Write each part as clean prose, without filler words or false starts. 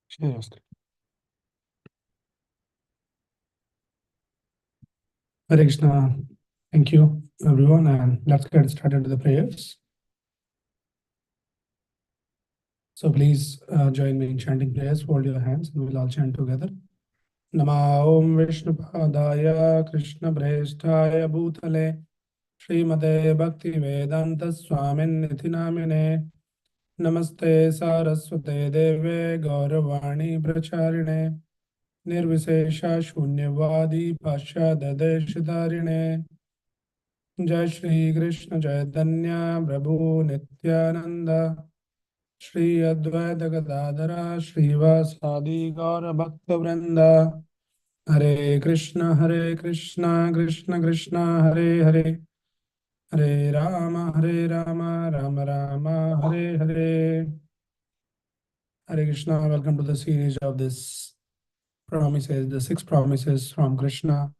Share your screen. Hare Krishna. Thank you, everyone, and let's get started with the prayers. So please join me in chanting prayers. Hold your hands, and we'll all chant together. Nama Om Vishnupadaya Krishna Preshthaya Bhutale Srimate Bhakti Vedanta Swamin Niti Namine Namaste Saraswate Deve Gauravani Pracharine Nirvisesha Shunyavadi Pasha जय श्री कृष्ण चैतन्य प्रभु नित्यानंद श्री अद्वैत गदाधर श्रीवासादि गौर भक्त वृंद हरे Krishna Krishna Krishna Hare Hare Hare Ram Ram Ram Hare Hare Hare Krishna. Welcome to the series of this promises, the 6 promises from Krishna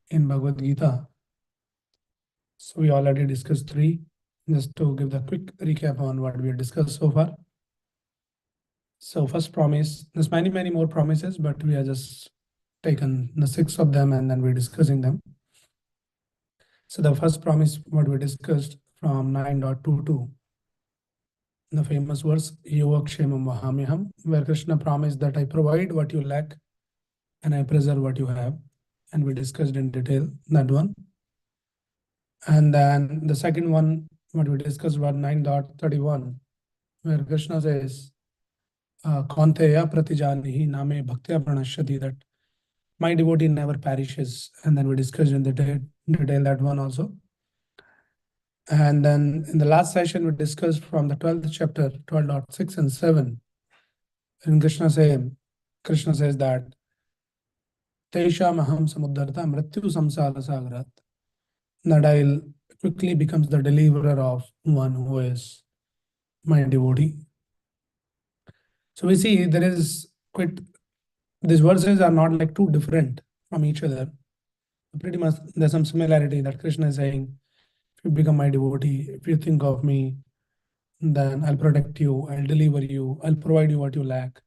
in Bhagavad Gita. So we already discussed 3. Just to give the quick recap on what we have discussed so far. So first promise, there's many more promises, but we have just taken the 6 of them and then we're discussing them. So the first promise, what we discussed from 9.22, the famous verse, Yogakshemam Vahamyaham, where Krishna promised that I provide what you lack and I preserve what you have. And we discussed in detail that one. And then the second one, what we discussed was 9.31, where Krishna says, Kaunteya pratijanihi name bhaktya pranashyati, that my devotee never perishes. And then we discussed in the detail that one also. And then in the last session, we discussed from the 12th chapter, 12.6 and 7. And Krishna says that Tesham aham samuddarta mrityu samsara sagrat, that I'll quickly becomes the deliverer of one who is my devotee. So we see there is quite, these verses are not like too different from each other. Pretty much there's some similarity that Krishna is saying, if you become my devotee, if you think of me, then I'll protect you, I'll deliver you, I'll provide you what you lack.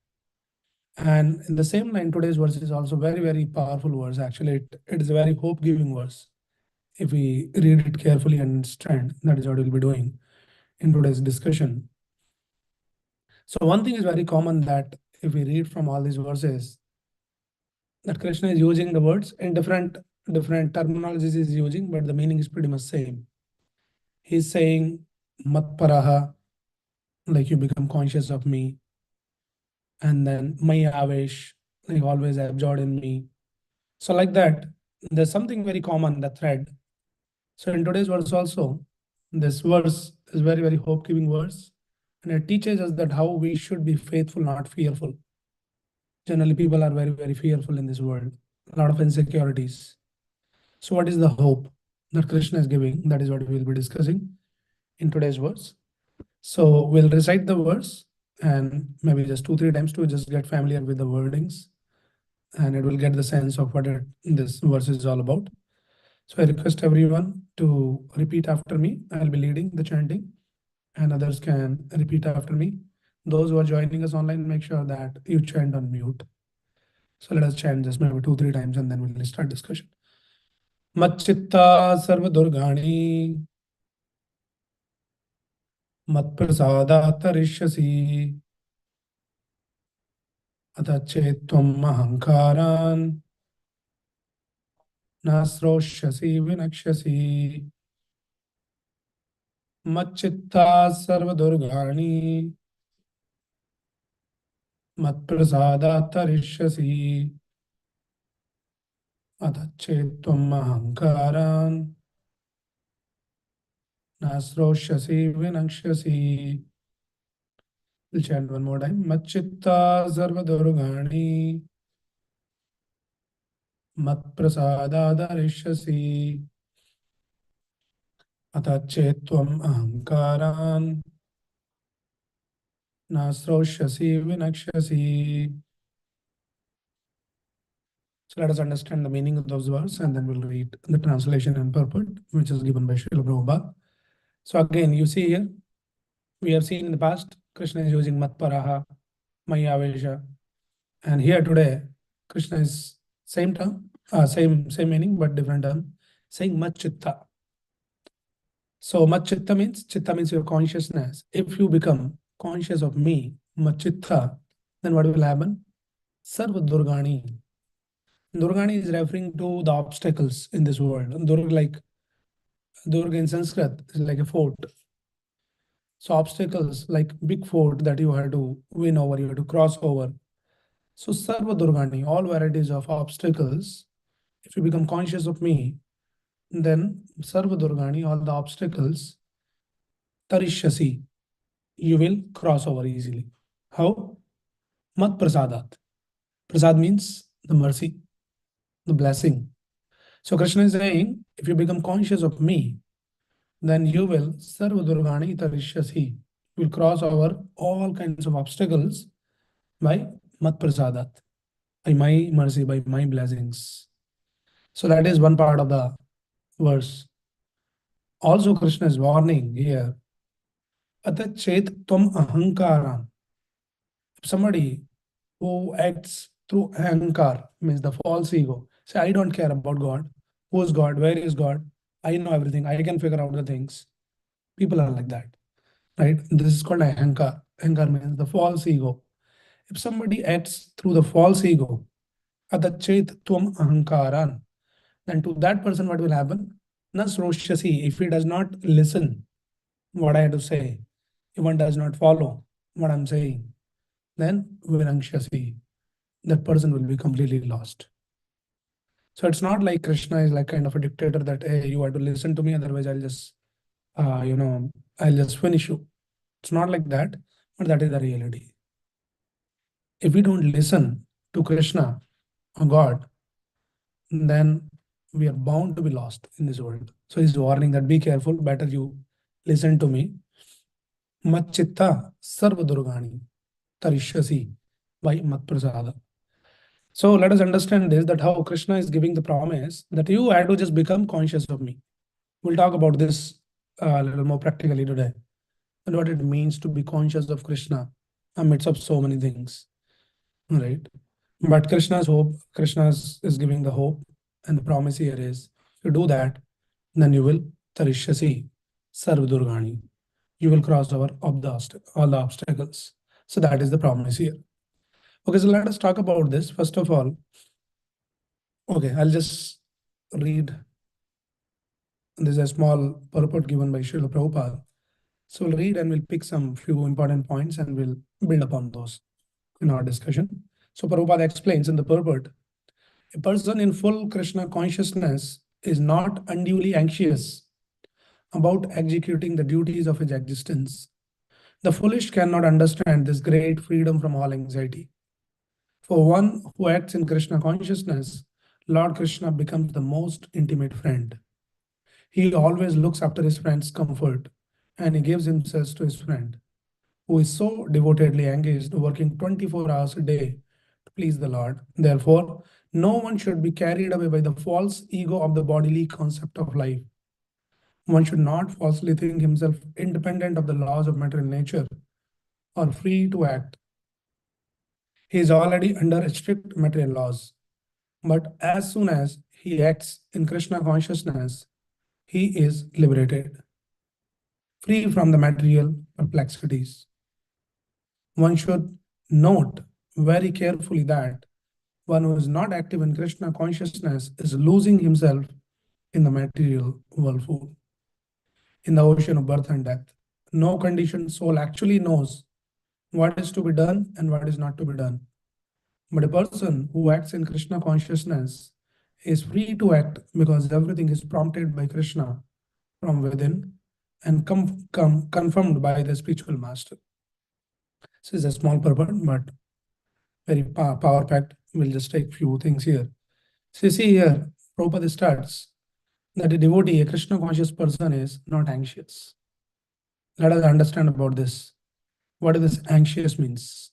And in the same line, today's verse is also very powerful verse. Actually, it is a very hope-giving verse. If we read it carefully and understand, that is what we'll be doing in today's discussion. So one thing is very common, that if we read from all these verses, that Krishna is using the words in different terminologies is using, but the meaning is pretty much same. He's saying mat paraha, like you become conscious of me, and then maya avesh, like always absorbed in me. So like that, there's something very common, the thread. So in today's verse also, this verse is very hope-giving verse, and it teaches us that how we should be faithful, not fearful. Generally, people are very fearful in this world, a lot of insecurities. So what is the hope that Krishna is giving? That is what we will be discussing in today's verse. So we'll recite the verse and maybe just 2-3 times to just get familiar with the wordings, and it will get the sense of what this verse is all about. So I request everyone to repeat after me. I'll be leading the chanting and others can repeat after me. Those who are joining us online, make sure that you chant on mute. So let us chant just maybe 2-3 times and then we'll start discussion. Machchitta sarva durgani matprasadatarisyasi atachetvam ahankaran nasroshasi vinakshasi. Machchitta sarva durgani matprasadatarisyasi atachetvam ahankaran nasroshasi vinakshasi. We'll chant one more time. Machchitta sarva durgani matprasadadarishyasi atachetvam ahankaran nasroshasi vinakshasi. So let us understand the meaning of those words and then we'll read the translation and purport, which is given by Srila Prabhupada. So again, you see here, we have seen in the past, Krishna is using Matparaha, Mayavesha. And here today, Krishna is same term, same meaning, but different term, saying Machitta. So chitta means your consciousness. If you become conscious of me, Machitta, then what will happen? Sarva Durgani. Durgani is referring to the obstacles in this world. Durga in Sanskrit is like a fort. So obstacles like big fort that you have to win over, you have to cross over. So Sarva Durgani, all varieties of obstacles. If you become conscious of me, then Sarva Durgani, all the obstacles, Tarishyasi, you will cross over easily. How? Mat Prasadat. Prasad means the mercy, the blessing. So Krishna is saying, if you become conscious of me, then you will Sarva Durgani Tarishyasi. You will cross over all kinds of obstacles by Mat Prasadat, by my mercy, by my blessings. So that is one part of the verse. Also, Krishna is warning here. Atat chet tvam ahankaran. If somebody who acts through ahankar means the false ego, say, I don't care about God. Who is God? Where is God? I know everything. I can figure out the things. People are like that, right? This is called ahankar. Ahankar means the false ego. If somebody acts through the false ego, atat chet tvam ahankaran, then to that person, what will happen? Na sroshyasi, if he does not listen what I have to say, if one does not follow what I'm saying, then virankshasi, that person will be completely lost. So it's not like Krishna is like kind of a dictator that, hey, you have to listen to me, otherwise I'll just, I'll just finish you. It's not like that, but that is the reality. If we don't listen to Krishna or God, then we are bound to be lost in this world. So he's warning that be careful, better you listen to me. Machitta sarva durgani tarishyasi by matprasada. So let us understand this, that how Krishna is giving the promise that you have to just become conscious of me. We'll talk about this a little more practically today, and what it means to be conscious of Krishna amidst of so many things, right? But Krishna is giving the hope, and the promise here is, if you do that, then you will tarishyasi sarva durgani. You will cross over of all the obstacles. So that is the promise here. Okay, so let us talk about this. First of all, okay, I'll just read. There's a small purport given by Srila Prabhupada. So we'll read and we'll pick some few important points and we'll build upon those in our discussion. So Prabhupada explains in the purport, a person in full Krishna consciousness is not unduly anxious about executing the duties of his existence. The foolish cannot understand this great freedom from all anxiety. For one who acts in Krishna consciousness, Lord Krishna becomes the most intimate friend. He always looks after his friend's comfort and he gives himself to his friend, who is so devotedly engaged, working 24 hours a day to please the Lord. Therefore, no one should be carried away by the false ego of the bodily concept of life. One should not falsely think himself independent of the laws of material nature or free to act. He is already under strict material laws. But as soon as he acts in Krishna consciousness, he is liberated, free from the material perplexities. One should note very carefully that one who is not active in Krishna consciousness is losing himself in the material whirlpool, in the ocean of birth and death. No conditioned soul actually knows what is to be done and what is not to be done. But a person who acts in Krishna consciousness is free to act because everything is prompted by Krishna from within and confirmed by the spiritual master. This is a small purport, but very power packed. We'll just take few things here. So you see here, Prabhupada starts that a devotee, a Krishna conscious person, is not anxious. Let us understand about this. What does this anxious means?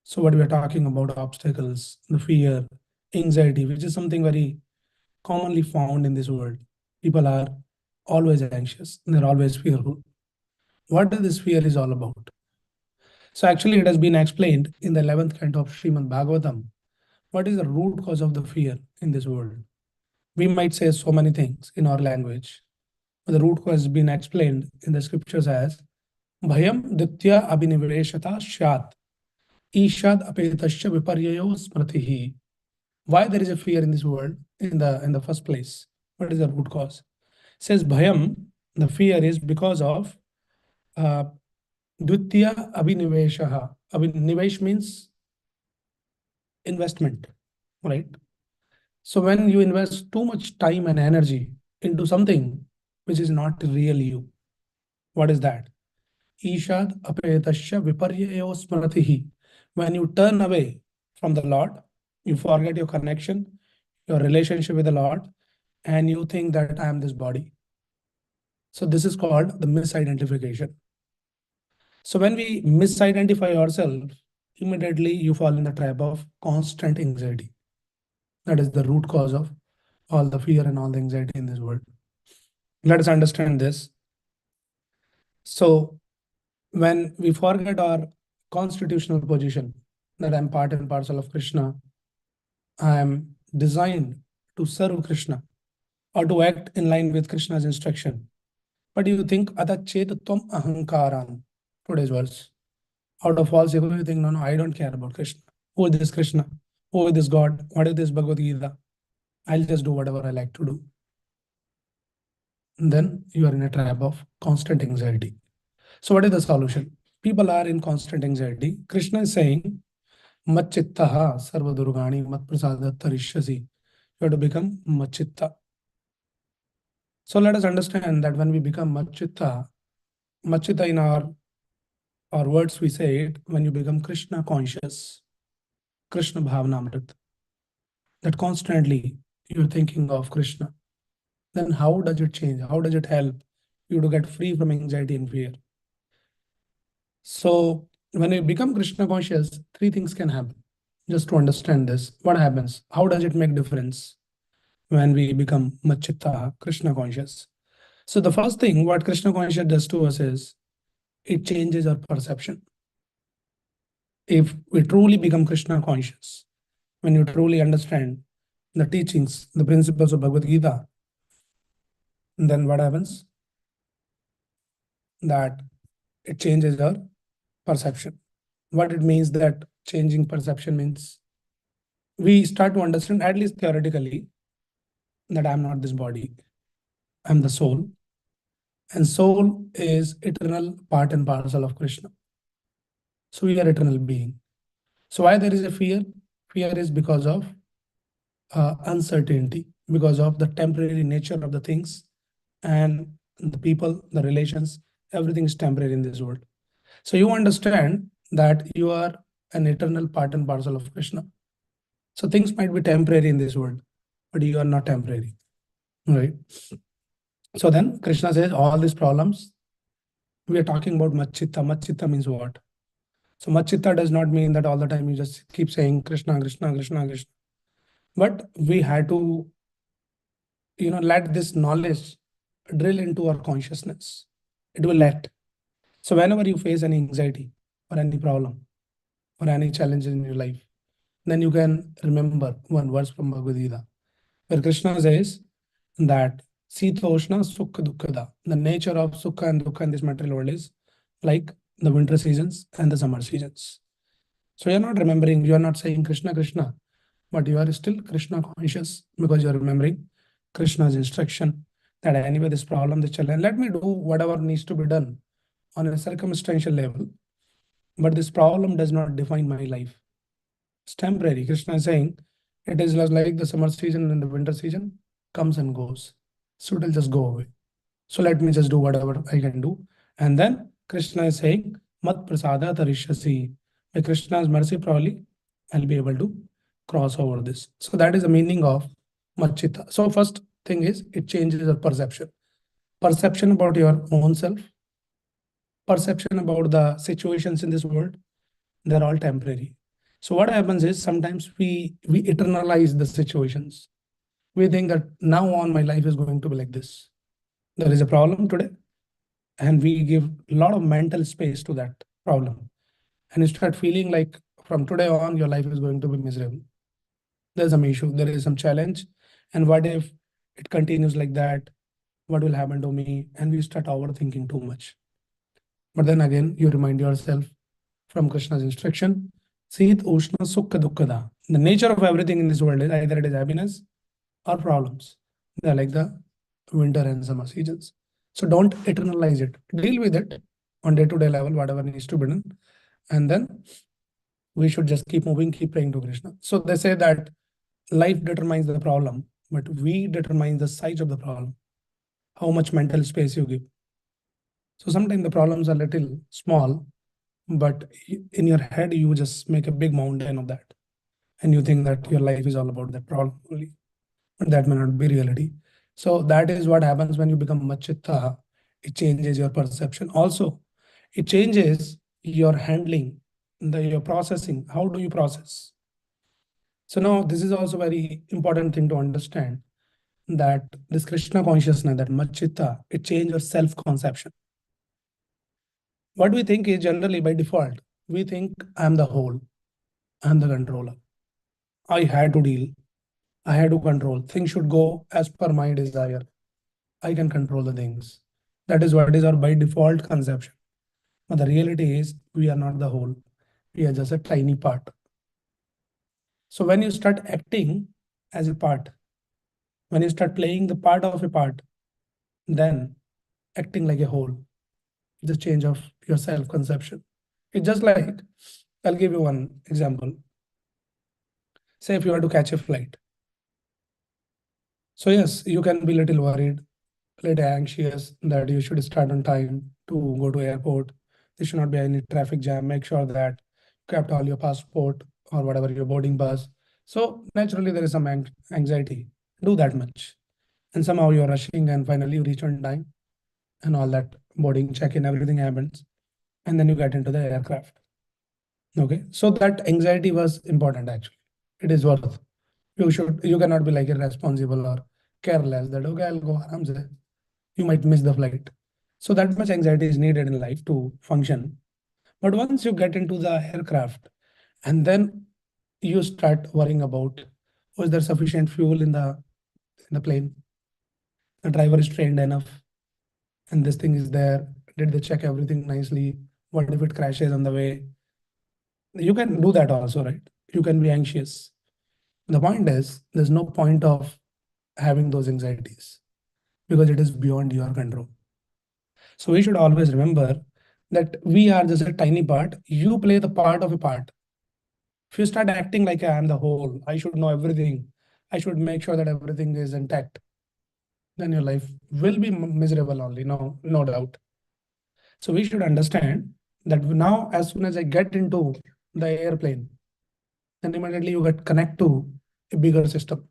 So what we are talking about, obstacles, the fear, anxiety, which is something very commonly found in this world. People are always anxious. They're always fearful. What this fear is all about? So actually, it has been explained in the 11th canto of Srimad Bhagavatam. What is the root cause of the fear in this world? We might say so many things in our language, but the root cause has been explained in the scriptures as Bhayam Ditya Abhiniveshata Shyat Ishad Apetasya Viparyayo Smritihi. Why there is a fear in this world in the first place? What is the root cause? It says Bhayam, the fear is because of uh, Dvitya Abhiniveshaha. Abhinivesh means investment, right? So when you invest too much time and energy into something which is not real you, what is that? Ishad apetasya viparyayo smratihi. When you turn away from the Lord, you forget your connection, your relationship with the Lord, and you think that I am this body. So this is called the misidentification. So when we misidentify ourselves, immediately you fall in the trap of constant anxiety. That is the root cause of all the fear and all the anxiety in this world. Let us understand this. So when we forget our constitutional position, that I'm part and parcel of Krishna, I am designed to serve Krishna or to act in line with Krishna's instruction. But you think, Atachet Tvam Ahankaran, today's verse. Out of false ego, you think, no, I don't care about Krishna. Who is this Krishna? Who is this God? What is this Bhagavad Gita? I'll just do whatever I like to do. And then you are in a trap of constant anxiety. So, what is the solution? People are in constant anxiety. Krishna is saying, Machittaha sarva durgani mat prasada tarishyasi. You have to become machitta. So let us understand that when we become machitta, machitta in our words we say it when you become Krishna conscious, Krishna bhavnamrit, that constantly you're thinking of Krishna. Then how does it change? How does it help you to get free from anxiety and fear? So when you become Krishna conscious, three things can happen. Just to understand this, what happens? How does it make difference when we become machitta, Krishna conscious? So the first thing what Krishna conscious does to us is it changes our perception. If we truly become Krishna conscious, when you truly understand the teachings, the principles of Bhagavad Gita, then what happens? That it changes our perception. What it means that changing perception means we start to understand, at least theoretically, that I'm not this body, I'm the soul, and soul is eternal part and parcel of Krishna. So we are eternal being. So why there is a fear? Fear is because of uncertainty, because of the temporary nature of the things and the people, the relations, everything is temporary in this world. So you understand that you are an eternal part and parcel of Krishna. So things might be temporary in this world, but you are not temporary, right? So then Krishna says all these problems, we are talking about Machitta. Machitta means what? So Machitta does not mean that all the time you just keep saying Krishna, Krishna, Krishna, Krishna. But we had to, let this knowledge drill into our consciousness. It will act. So whenever you face any anxiety or any problem or any challenge in your life, then you can remember one verse from Bhagavad Gita, where Krishna says that Sitoshna Sukha Dukkada, the nature of Sukha and Dukkha in this material world is like the winter seasons and the summer seasons. So you're not remembering, you are not saying Krishna, Krishna, but you are still Krishna conscious because you are remembering Krishna's instruction that anyway, this problem, this challenge, let me do whatever needs to be done on a circumstantial level, but this problem does not define my life. It's temporary. Krishna is saying it is just like the summer season and the winter season comes and goes. So it'll just go away. So let me just do whatever I can do. And then Krishna is saying, Mat prasada tarishyasi. By Krishna's mercy, probably I'll be able to cross over this. So that is the meaning of Machita. So first thing is it changes your perception. Perception about your own self, perception about the situations in this world, they're all temporary. So what happens is sometimes we eternalize the situations. We think that now on my life is going to be like this. There is a problem today, and we give a lot of mental space to that problem. and you start feeling like from today on, your life is going to be miserable. There's some issue, there is some challenge. And what if it continues like that? What will happen to me? And we start overthinking too much. But then again, you remind yourself from Krishna's instruction, Sit Ushna Sukha Dukkada. The nature of everything in this world is either it is happiness or problems. They're like the winter and summer seasons. So don't eternalize it. Deal with it on day-to-day level, whatever needs to be done. And then we should just keep moving, keep praying to Krishna. So they say that life determines the problem, but we determine the size of the problem, how much mental space you give. So sometimes the problems are little small, but in your head, you just make a big mountain of that. And you think that your life is all about that problem only. But that may not be reality. So that is what happens when you become machitta. It changes your perception. Also, it changes your handling, your processing. How do you process? So now this is also very important thing to understand that this Krishna consciousness, that machitta, it changes your self-conception. What we think is generally by default, we think I'm the whole, I'm the controller. I had to deal, I had to control. Things should go as per my desire. I can control the things. That is what is our by default conception. But the reality is we are not the whole. We are just a tiny part. So when you start acting as a part, when you start playing the part of a part, then acting like a whole, the change of your self-conception. It's just like, I'll give you one example. Say if you are to catch a flight. So yes, you can be little worried, little anxious that you should start on time to go to airport. There should not be any traffic jam. Make sure that you kept all your passport or whatever your boarding pass. So naturally there is some anxiety. Do that much. And somehow you're rushing and finally you reach on time and all that boarding check-in, everything happens. And then you get into the aircraft. Okay. So that anxiety was important actually. It is worth. You cannot be like irresponsible or careless that okay, I'll go aram se. You might miss the flight. So that much anxiety is needed in life to function. But once you get into the aircraft and then you start worrying about was there sufficient fuel in the plane? The driver is trained enough and this thing is there. Did they check everything nicely? What if it crashes on the way? You can do that also, right? You can be anxious. The point is, there's no point of having those anxieties because it is beyond your control. So we should always remember that we are just a tiny part. You play the part of a part. If you start acting like I am the whole, I should know everything, I should make sure that everything is intact, then your life will be miserable only, no doubt. So we should understand that now, as soon as I get into the airplane, then immediately you get connect to a bigger system.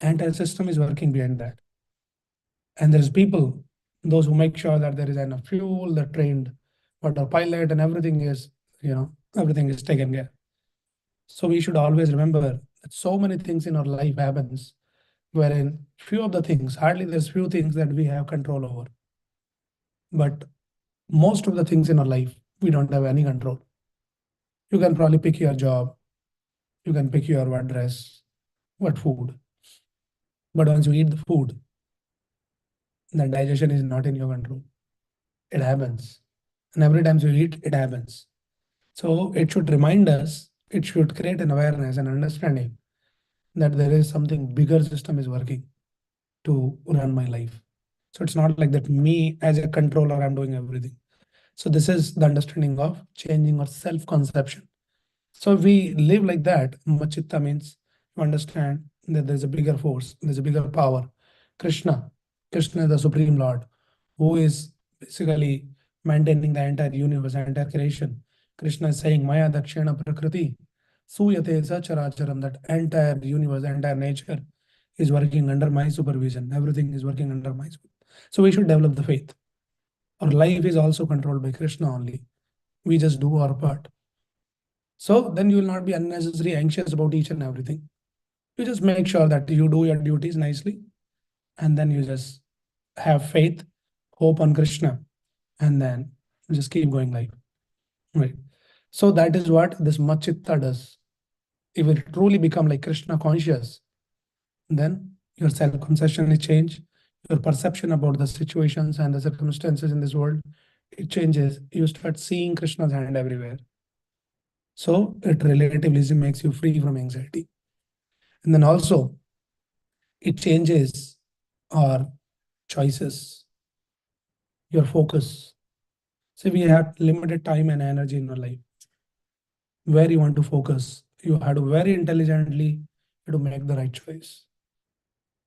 Entire system is working behind that. And there's people, those who make sure that there is enough fuel, the trained water pilot, and everything is taken care. So we should always remember that so many things in our life happens, wherein few of the things, hardly there's few things that we have control over. But most of the things in our life, we don't have any control. You can probably pick your job, you can pick your what dress, what food. But once you eat the food, the digestion is not in your control. It happens. And every time you eat, it happens. So it should remind us, it should create an awareness and understanding that there is something bigger system is working to run my life. So it's not like that me as a controller, I'm doing everything. So this is the understanding of changing our self-conception. So if we live like that, Machitta means you understand that there's a bigger force, there's a bigger power. Krishna, Krishna is the Supreme Lord, who is basically maintaining the entire universe, entire creation. Krishna is saying, Maya Dakshina Prakriti, Suyate Sacharacharam, that entire universe, entire nature is working under my supervision. Everything is working under my supervision. So we should develop the faith. Our life is also controlled by Krishna only. We just do our part. So then you will not be unnecessarily anxious about each and everything. You just make sure that you do your duties nicely, and then you just have faith, hope on Krishna, and then just keep going life. Right. So that is what this Machitta does. If you truly become like Krishna conscious, then your self-conception is changed, your perception about the situations and the circumstances in this world, it changes. You start seeing Krishna's hand everywhere. So it relatively makes you free from anxiety. And then also it changes our choices, your focus. So we have limited time and energy in your life. Where you want to focus, you have to very intelligently to make the right choice.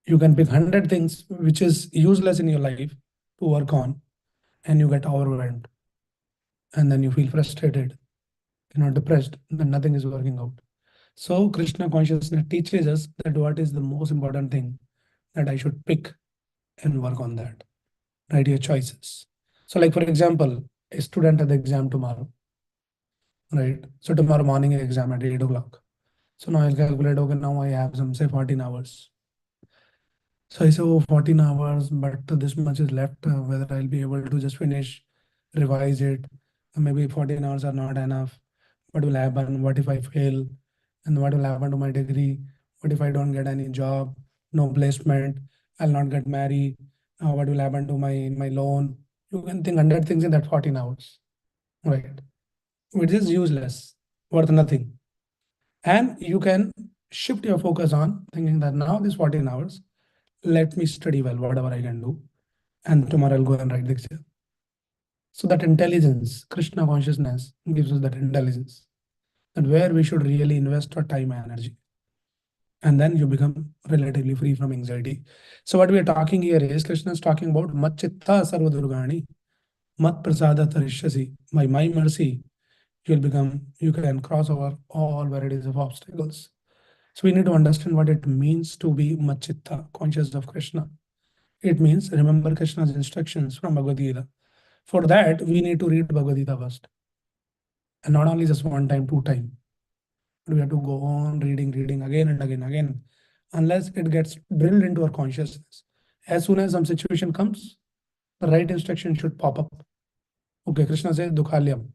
You can pick 100 things which is useless in your life to work on, and you get overwhelmed, and then you feel frustrated, depressed, then nothing is working out. So Krishna consciousness teaches us that what is the most important thing that I should pick and work on that. Write your choices. So, like for example, a student at the exam tomorrow, right? So tomorrow morning exam at 8 o'clock. So now I'll calculate, okay, now I have some say 14 hours. So I say, oh, 14 hours, but this much is left. Whether I'll be able to just finish, revise it. Maybe 14 hours are not enough. What will happen? What if I fail? And what will happen to my degree? What if I don't get any job? No placement? I'll not get married. What will happen to my loan? You can think 100 things in that 14 hours, right? Which is useless, worth nothing. And you can shift your focus on thinking that now this 14 hours, let me study well, whatever I can do. And tomorrow I'll go and write the exam. So that intelligence, Krishna consciousness gives us that intelligence, that where we should really invest our time and energy. And then you become relatively free from anxiety. So what we are talking here is Krishna is talking about Machitta Sarvadurgani, Mat Prasada Tarishyasi. By my mercy, you can cross over all varieties of obstacles. So we need to understand what it means to be Machitta, conscious of Krishna. It means remember Krishna's instructions from Bhagavad Gita. For that, we need to read Bhagavad Gita first. And not only just one time, two time. We have to go on reading again and again, unless it gets drilled into our consciousness. As soon as some situation comes, the right instruction should pop up. Okay, Krishna says, Dukhalyam.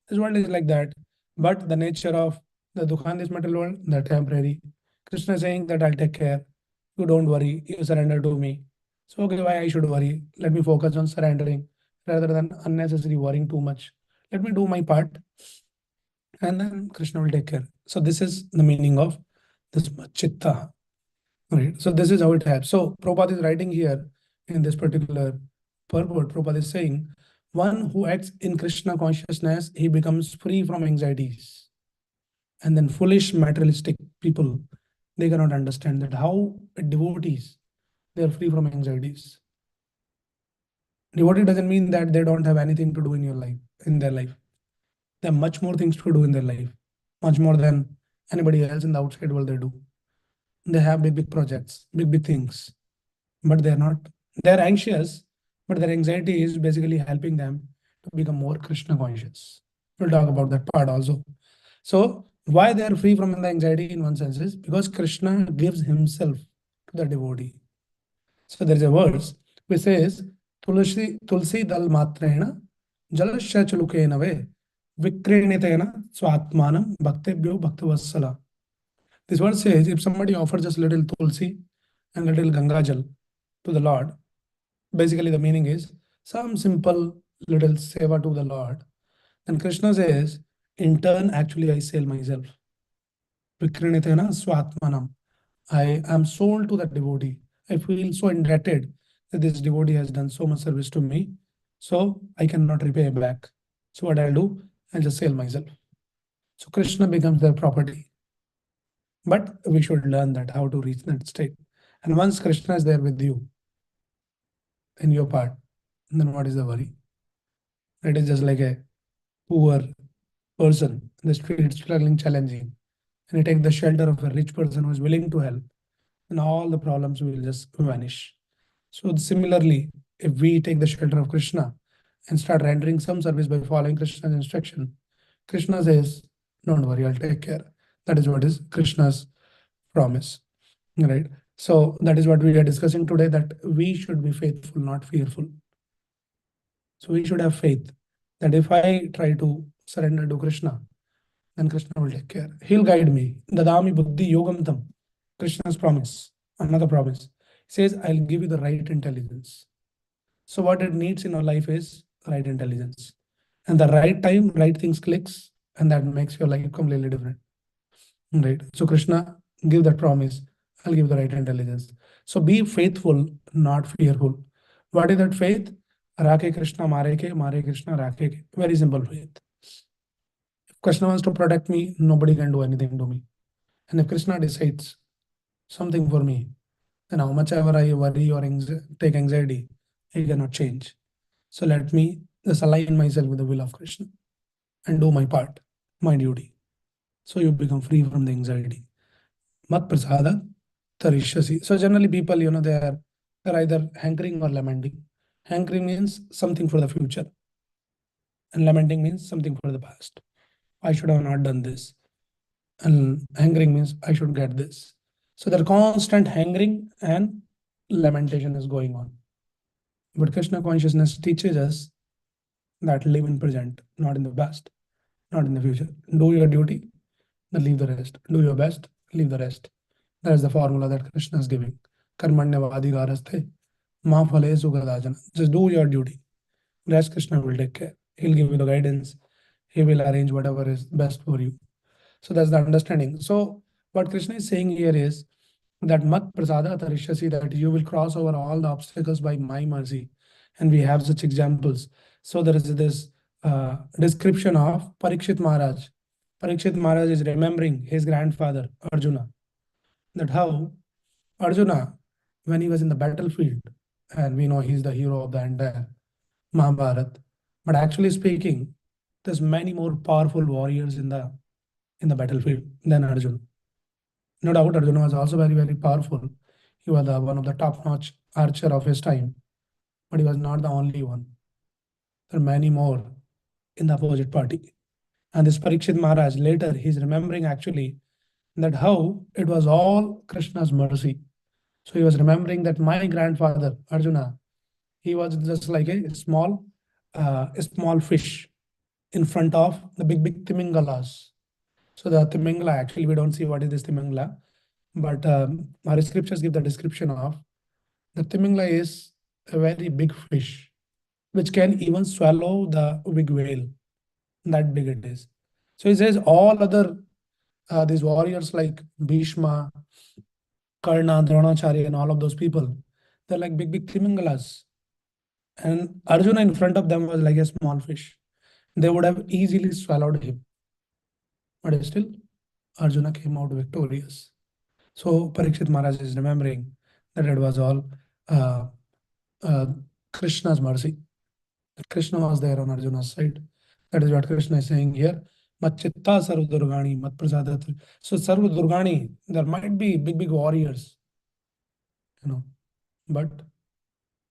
This world is like that. But the nature of the Dukha in this material world, they're temporary. Krishna is saying that I'll take care. You don't worry. You surrender to me. So, okay, why I should worry? Let me focus on surrendering rather than unnecessary worrying too much. Let me do my part and then Krishna will take care. So, this is the meaning of this chitta. Right. So, this is how it happens. So, Prabhupada is writing here in this particular purport. Prabhupada is saying, one who acts in Krishna consciousness, he becomes free from anxieties. And then foolish materialistic people, they cannot understand that how devotees, they are free from anxieties. Devotee doesn't mean that they don't have anything to do in your life, in their life. They have much more things to do in their life, much more than anybody else in the outside world they do. They have big projects, big things, but they're not, they're anxious, but their anxiety is basically helping them to become more Krishna conscious. We'll talk about that part also. So why they are free from the anxiety in one sense is because Krishna gives himself to the devotee. So there is a verse which says, Tulsi dal matrena jalasya chulukena ve vikrinitena swatmanam bhaktebhyo bhaktavassala. This verse says, if somebody offers just little tulsi and little Ganga jal to the Lord, basically the meaning is some simple little seva to the Lord. And Krishna says, in turn, actually I sell myself. Vikrinitena swatmanam. I am sold to that devotee. I feel so indebted that this devotee has done so much service to me. So I cannot repay back. So what I'll do, I'll just sell myself. So Krishna becomes their property. But we should learn that how to reach that state. And once Krishna is there with you in your part, then what is the worry? It is just like a poor person in the street struggling, challenging. And you take the shelter of a rich person who is willing to help, and all the problems will just vanish. So similarly, if we take the shelter of Krishna and start rendering some service by following Krishna's instruction, Krishna says, don't worry, I'll take care. That is what is Krishna's promise. Right? So that is what we are discussing today, that we should be faithful, not fearful. So we should have faith that if I try to surrender to Krishna, then Krishna will take care. He'll guide me. Dadami buddhi yogam tam. Krishna's promise. Another promise. He says, I'll give you the right intelligence. So what it needs in our life is right intelligence. And the right time, right things clicks, and that makes your life completely different. Right. So Krishna, give that promise. I'll give the right intelligence. So be faithful, not fearful. What is that faith? Rake Krishna mare Krishna rake ke. Very simple faith. If Krishna wants to protect me, nobody can do anything to me. And if Krishna decides something for me, then how much ever I worry or take anxiety, he cannot change. So let me just align myself with the will of Krishna and do my part, my duty. So you become free from the anxiety. Mat prasada tarishyasi. So generally people, they're either hankering or lamenting. Hankering means something for the future, and lamenting means something for the past. I should have not done this. And hankering means I should get this. So the constant hankering and lamentation is going on. But Krishna consciousness teaches us that live in present, not in the past, not in the future. Do your duty, then leave the rest. Do your best, leave the rest. That is the formula that Krishna is giving. Karmanyavadhikaraste ma phalesu kadachana. Just do your duty. Rest Krishna will take care. He'll give you the guidance. He will arrange whatever is best for you. So that's the understanding. So what Krishna is saying here is that mat prasada tarishyasi, that you will cross over all the obstacles by my mercy. And we have such examples. So there is this description of Parikshit Maharaj. Parikshit Maharaj is remembering his grandfather Arjuna, that how Arjuna, when he was in the battlefield, and we know he's the hero of the entire Mahabharata, but actually speaking, there's many more powerful warriors in the battlefield than Arjuna. No doubt, Arjuna was also very, very powerful. He was one of the top-notch archer of his time, but he was not the only one. There are many more in the opposite party. And this Parikshit Maharaj, later, he's remembering actually that how it was all Krishna's mercy. So he was remembering that my grandfather, Arjuna, he was just like a small fish in front of the big, big Timingalas. So the Timingala, actually, we don't see what is this Timingala, but our scriptures give the description of the Timingala is a very big fish, which can even swallow the big whale. That big it is. So he says all other these warriors like Bhishma, Karna, Dronacharya, and all of those people, they're like big, big Timingalas. And Arjuna in front of them was like a small fish. They would have easily swallowed him. But still, Arjuna came out victorious. So Parikshit Maharaj is remembering that it was all uh, uh, Krishna's mercy. That Krishna was there on Arjuna's side. That is what Krishna is saying here. Machitta Sarva Durgani, Mat Prasadat. So Sarva Durgani, there might be big, big warriors, but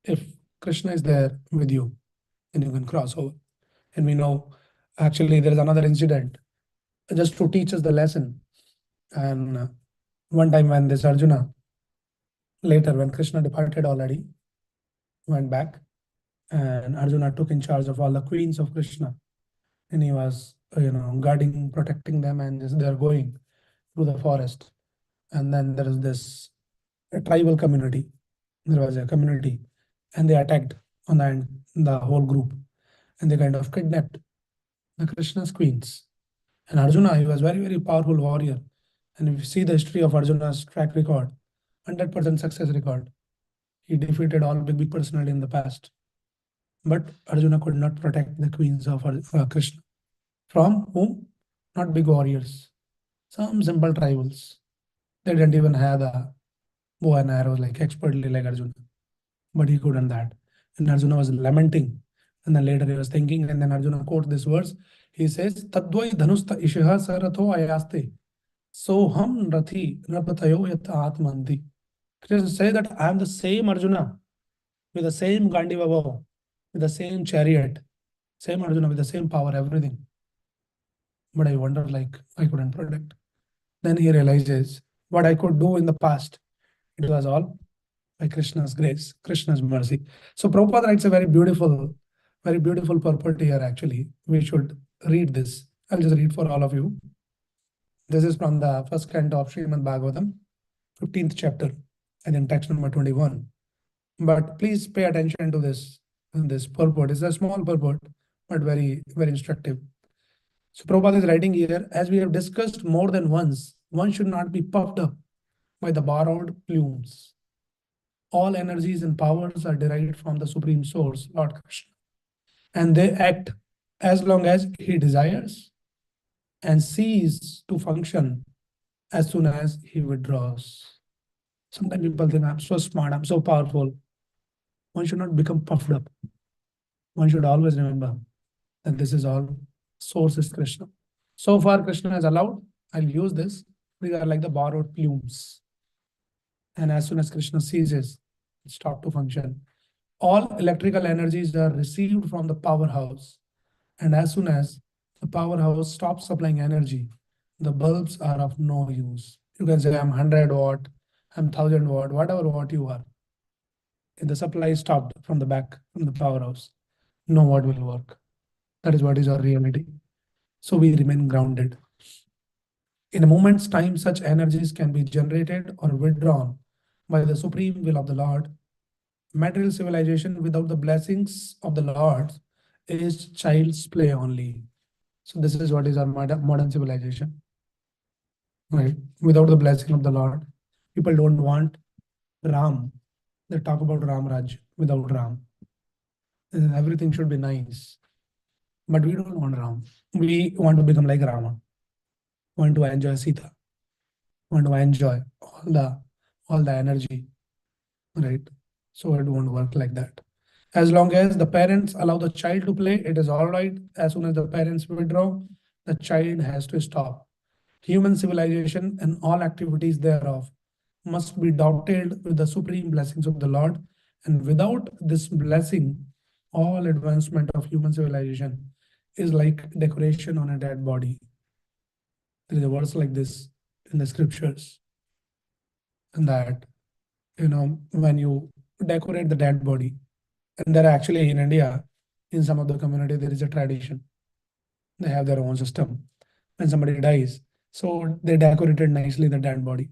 if Krishna is there with you, then you can cross over. And we know actually there is another incident just to teach us the lesson. And one time when this Arjuna, later when Krishna departed already, went back, and Arjuna took in charge of all the queens of Krishna, and he was guarding, protecting them, and they're going through the forest. And then there is this a tribal community. There was a community, and they attacked on the end, the whole group, and they kind of kidnapped the Krishna's queens. And Arjuna, he was very, very powerful warrior. And if you see the history of Arjuna's track record, 100% success record, he defeated all big, big personality in the past. But Arjuna could not protect the queens of Krishna. From whom? Not big warriors. Some simple tribals. They didn't even have the bow and arrows like expertly like Arjuna. But he couldn't that. And Arjuna was lamenting. And then later he was thinking, and then Arjuna quotes this verse. He says, Tadvai dhanusta ishaha saratho ayaste. Soham rathi napatayo yata atmanti. Krishna say that I am the same Arjuna with the same Gandiva bow, with the same chariot, same Arjuna with the same power, everything. But I wonder, like, I couldn't protect. Then he realizes what I could do in the past. It was all by Krishna's grace, Krishna's mercy. So Prabhupada writes a very beautiful purport here, actually. We should read this I'll just read for all of you. This is from the first canto of Srimad Bhagavatam, 15th chapter, and then text number 21. But please pay attention to this purport. It's a small purport, but very, very instructive. So Prabhupada is writing here, as we have discussed more than once, one should not be puffed up by the borrowed plumes. All energies and powers are derived from the Supreme Source, Lord Krishna, and they act as long as he desires and cease to function as soon as he withdraws. Sometimes people think, I'm so smart, I'm so powerful. One should not become puffed up. One should always remember that this is all source is Krishna. So far, Krishna has allowed, I'll use this. These are like the borrowed plumes. And as soon as Krishna ceases, it stop to function. All electrical energies are received from the powerhouse. And as soon as the powerhouse stops supplying energy, the bulbs are of no use. You can say, I'm 100 watt, I'm 1000 watt, whatever watt you are. If the supply is stopped from the back, from the powerhouse, no watt will work. That is what is our reality. So we remain grounded. In a moment's time, such energies can be generated or withdrawn by the supreme will of the Lord. Material civilization without the blessings of the Lord is child's play only. So this is what is our modern civilization. Right? Without the blessing of the Lord, people don't want Ram. They talk about Ram Raj without Ram. And everything should be nice. But we don't want Ram. We want to become like Rama. Want to enjoy Sita. Want to enjoy all the energy. Right? So it won't work like that. As long as the parents allow the child to play, it is all right. As soon as the parents withdraw, the child has to stop. Human civilization and all activities thereof must be dotted with the supreme blessings of the Lord. And without this blessing, all advancement of human civilization is like decoration on a dead body. There is a verse like this in the scriptures. And that, when you decorate the dead body, and there actually in India, in some of the community, there is a tradition. They have their own system. When somebody dies, so they decorated nicely the dead body.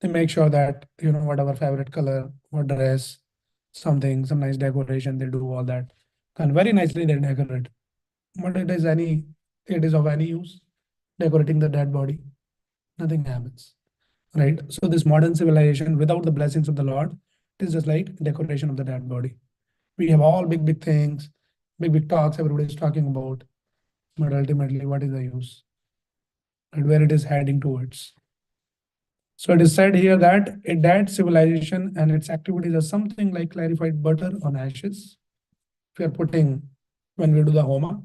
They make sure that, whatever favorite color, what dress, something, some nice decoration, they do all that. And very nicely they decorate. But it is of any use, decorating the dead body. Nothing happens. Right? So this modern civilization, without the blessings of the Lord, it is just like decoration of the dead body. We have all big things, big talks everybody is talking about. But ultimately, what is the use? And where it is heading towards. So it is said here that a dead civilization and its activities are something like clarified butter on ashes. If we are putting, when we do the homa,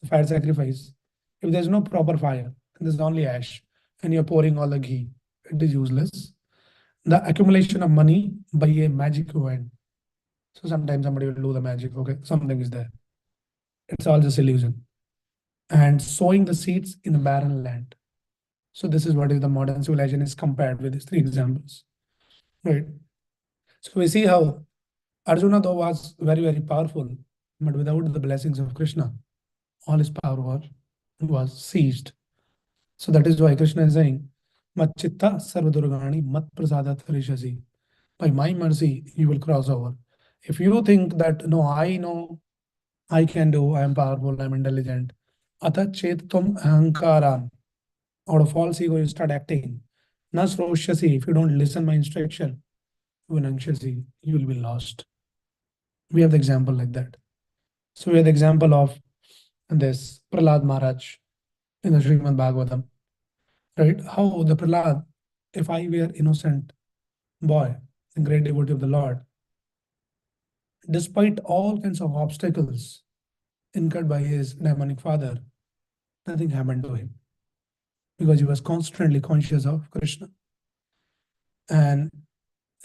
the fire sacrifice, if there's no proper fire, and there's only ash, and you're pouring all the ghee, it is useless. The accumulation of money by a magic event. So sometimes somebody will do the magic, okay, something is there. It's all just illusion. And sowing the seeds in a barren land. So this is what is the modern civilization is compared with these three examples, right? So we see how Arjuna though was very, very powerful, but without the blessings of Krishna, all his power was seized. So that is why Krishna is saying, Mat chitta sarvadurgani mat prasadat harishasi. By my mercy, you will cross over. If you think that, no, I know, I can do, I am powerful, I'm intelligent, atha chetum ahankaran, out of false ego, you start acting. Nasroshasi, if you don't listen my instruction, Vinanshasi, you will be lost. We have the example like that. So we have the example of this Prahlad Maharaj in the Srimad Bhagavatam, right? How the Prahlad, if I were innocent boy, a great devotee of the Lord, despite all kinds of obstacles incurred by his demonic father, nothing happened to him because he was constantly conscious of Krishna. And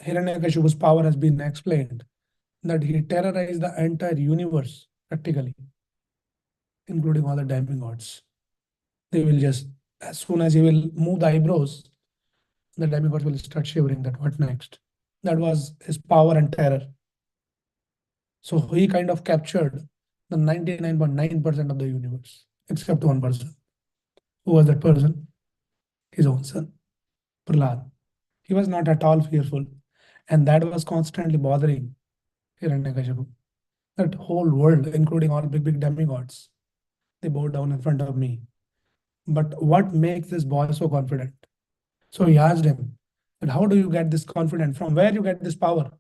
Hiranyakashipu's power has been explained that he terrorized the entire universe practically, including all the demigods. They will just, as soon as he will move the eyebrows, the demigods will start shivering that what next? That was his power and terror. So he kind of captured the 99.9% of the universe, except 1%. Who was that person? His own son, Prahlad. He was not at all fearful, and that was constantly bothering Hiranyakashipu. That whole world, including all big demigods, they bow down in front of me. But what makes this boy so confident? So he asked him, that how do you get this confidence? From where you get this power?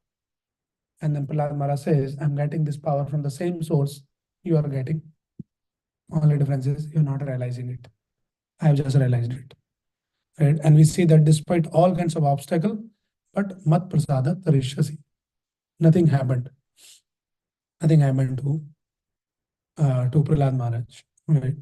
And then Prahlad Maharaj says, I'm getting this power from the same source you are getting. Only difference is you're not realizing it. I have just realized it. Right? And we see that despite all kinds of obstacle, but mat prasada tarishyasi. Nothing happened. Nothing happened to Prahlad Maharaj. Right?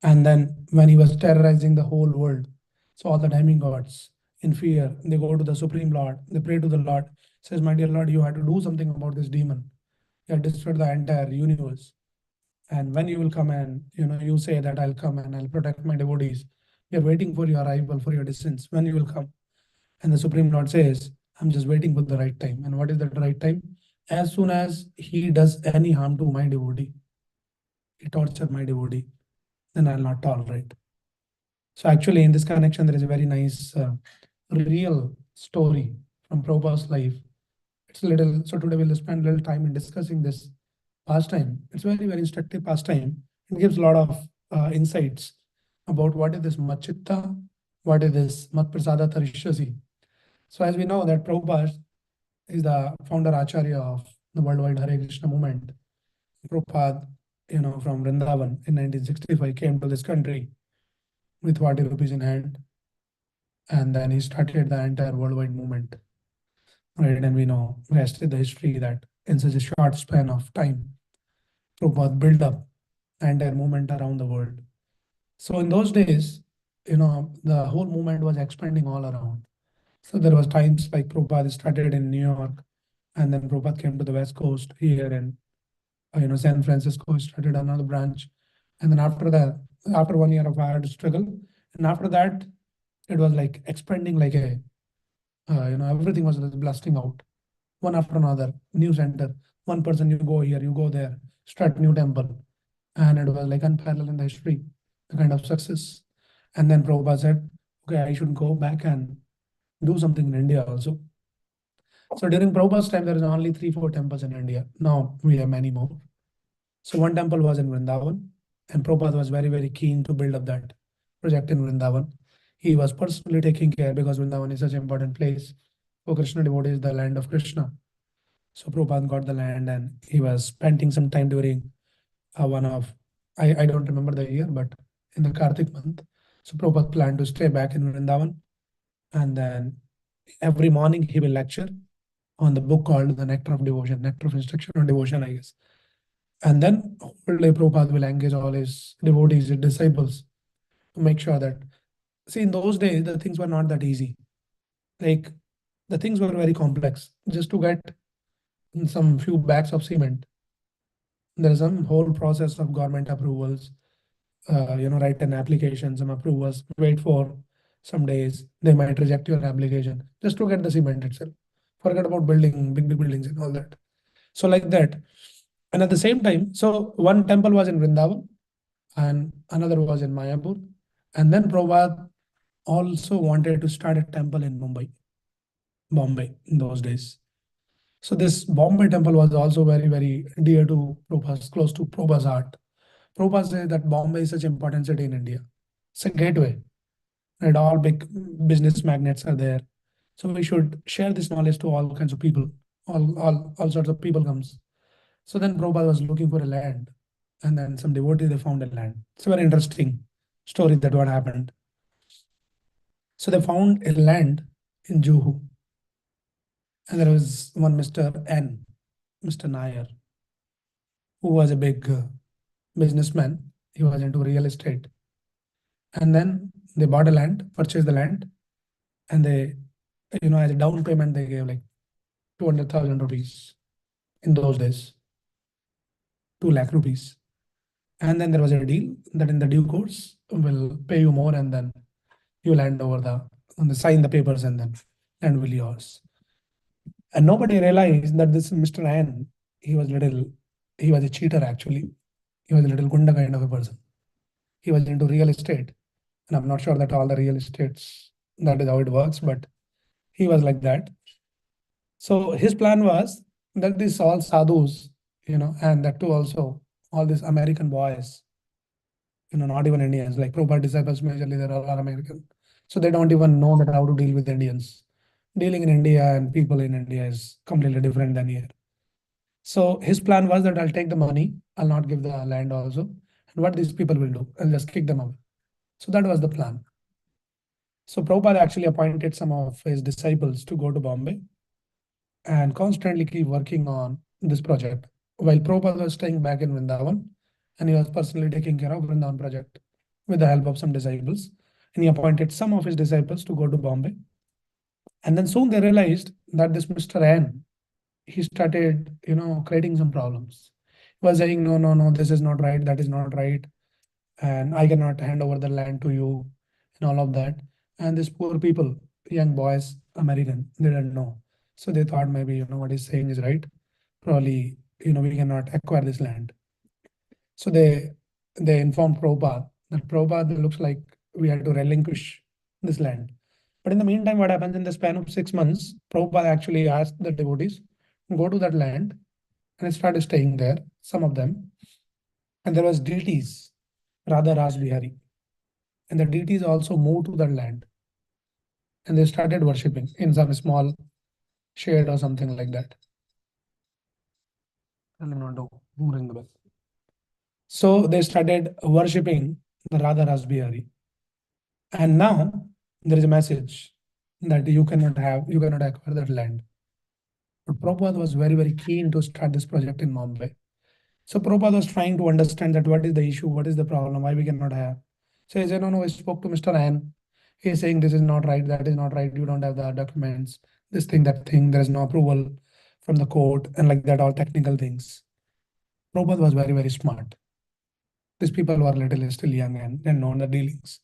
And then when he was terrorizing the whole world, so all the demigods in fear, they go to the Supreme Lord, they pray to the Lord, says, my dear Lord, you had to do something about this demon. You have destroyed the entire universe. And when you will come and you say that I'll come and I'll protect my devotees, we are waiting for your arrival, for your distance, when you will come. And the Supreme Lord says, I'm just waiting for the right time. And what is that right time? As soon as he does any harm to my devotee, he tortures my devotee, then I'll not tolerate. So actually, in this connection, there is a very nice real story from Prabhupada's life. It's a little, so today we'll spend a little time in discussing this pastime. It's very instructive pastime. It gives a lot of insights about what is this Machitta, what is this Mat Prasada Tarishyasi. So as we know that Prabhupada is the founder Acharya of the worldwide Hare Krishna movement. Prabhupada, from Vrindavan in 1965 came to this country with 40 rupees in hand. And then he started the entire worldwide movement. Right? And we know rest is the history that in such a short span of time, Prabhupada built up the entire movement around the world. So in those days, the whole movement was expanding all around. So there was times like Prabhupada started in New York, and then Prabhupada came to the West Coast here in San Francisco, started another branch. And then after that, after 1 year of hard struggle, and after that, it was like expanding like a, everything was blasting out, one after another, new center, one person, you go here, you go there, start new temple. And it was like unparalleled in the history, the kind of success. And then Prabhupada said, okay, I should go back and do something in India also. So during Prabhupada's time, there is only 3-4 temples in India. Now we have many more. So one temple was in Vrindavan, and Prabhupada was very keen to build up that project in Vrindavan. He was personally taking care because Vrindavan is such an important place for Krishna devotees, the land of Krishna. So Prabhupada got the land and he was spending some time during one of, I don't remember the year, but in the Kartik month. So Prabhupada planned to stay back in Vrindavan, and then every morning he will lecture on the book called The Nectar of Devotion, Nectar of Instruction or Devotion, I guess. And then whole day Prabhupada will engage all his devotees, his disciples, to make sure that, see, in those days, the things were not that easy. Like, the things were very complex. Just to get some few bags of cement, there is some whole process of government approvals, write an application, some approvals, wait for some days, they might reject your application just to get the cement itself. Forget about building big buildings and all that. So like that. And at the same time, so one temple was in Vrindavan and another was in Mayapur. And then Prabhupada also wanted to start a temple in Bombay in those days. So this Bombay temple was also very dear to Prabhupada's, close to Prabhupada's heart. Prabhupada said that Bombay is such an important city in India. It's a gateway, and all big business magnates are there. So we should share this knowledge to all kinds of people. All sorts of people comes. So then Prabhupada was looking for a land, and then some devotee they found a land. It's a very interesting story that what happened. So they found a land in Juhu, and there was one Mr. N, Mr. Nair, who was a big businessman. He was into real estate. And then they bought a land, purchased the land, and they, as a down payment, they gave like 200,000 rupees in those days, 2 lakh rupees. And then there was a deal that in the due course will pay you more, and then you will hand over sign the papers, and then land will be yours. And nobody realized that this Mr. N, he was a cheater actually. He was a little gunda kind of a person. He was into real estate. And I'm not sure that all the real estates, that is how it works, but he was like that. So his plan was that these all sadhus, and that too also all these American boys, not even Indians, like Prabhupada disciples majorly, they're all American. So they don't even know that how to deal with Indians. Dealing in India and people in India is completely different than here. So his plan was that I'll take the money, I'll not give the land also. And what these people will do, I'll just kick them out. So that was the plan. So Prabhupada actually appointed some of his disciples to go to Bombay and constantly keep working on this project. While Prabhupada was staying back in Vrindavan, and he was personally taking care of Vrindavan project with the help of some disciples. And he appointed some of his disciples to go to Bombay. And then soon they realized that this Mr. N, he started, creating some problems. He was saying, no, no, no, this is not right, that is not right, and I cannot hand over the land to you, and all of that. And these poor people, young boys, American, they didn't know. So they thought maybe, what he's saying is right. Probably, we cannot acquire this land. So they informed Prabhupada that Prabhupada looks like we had to relinquish this land. But in the meantime, what happens in the span of 6 months, Prabhupada actually asked the devotees, go to that land and started staying there, some of them. And there was deities, Radha Ras Bihari. And the deities also moved to that land and they started worshipping in some small shed or something like that. I don't know, ring the bell. So they started worshipping the Radha Ras Bihari. And now there is a message that you cannot acquire that land. But Prabhupada was very, very keen to start this project in Mumbai. So Prabhupada was trying to understand that what is the issue, what is the problem, why we cannot have. So he said, no, no, I spoke to Mr. N. He is saying this is not right, that is not right, you don't have the documents, this thing, that thing, there is no approval from the court, and like that, all technical things. Prabhupada was very, very smart. These people were little still young and know the dealings.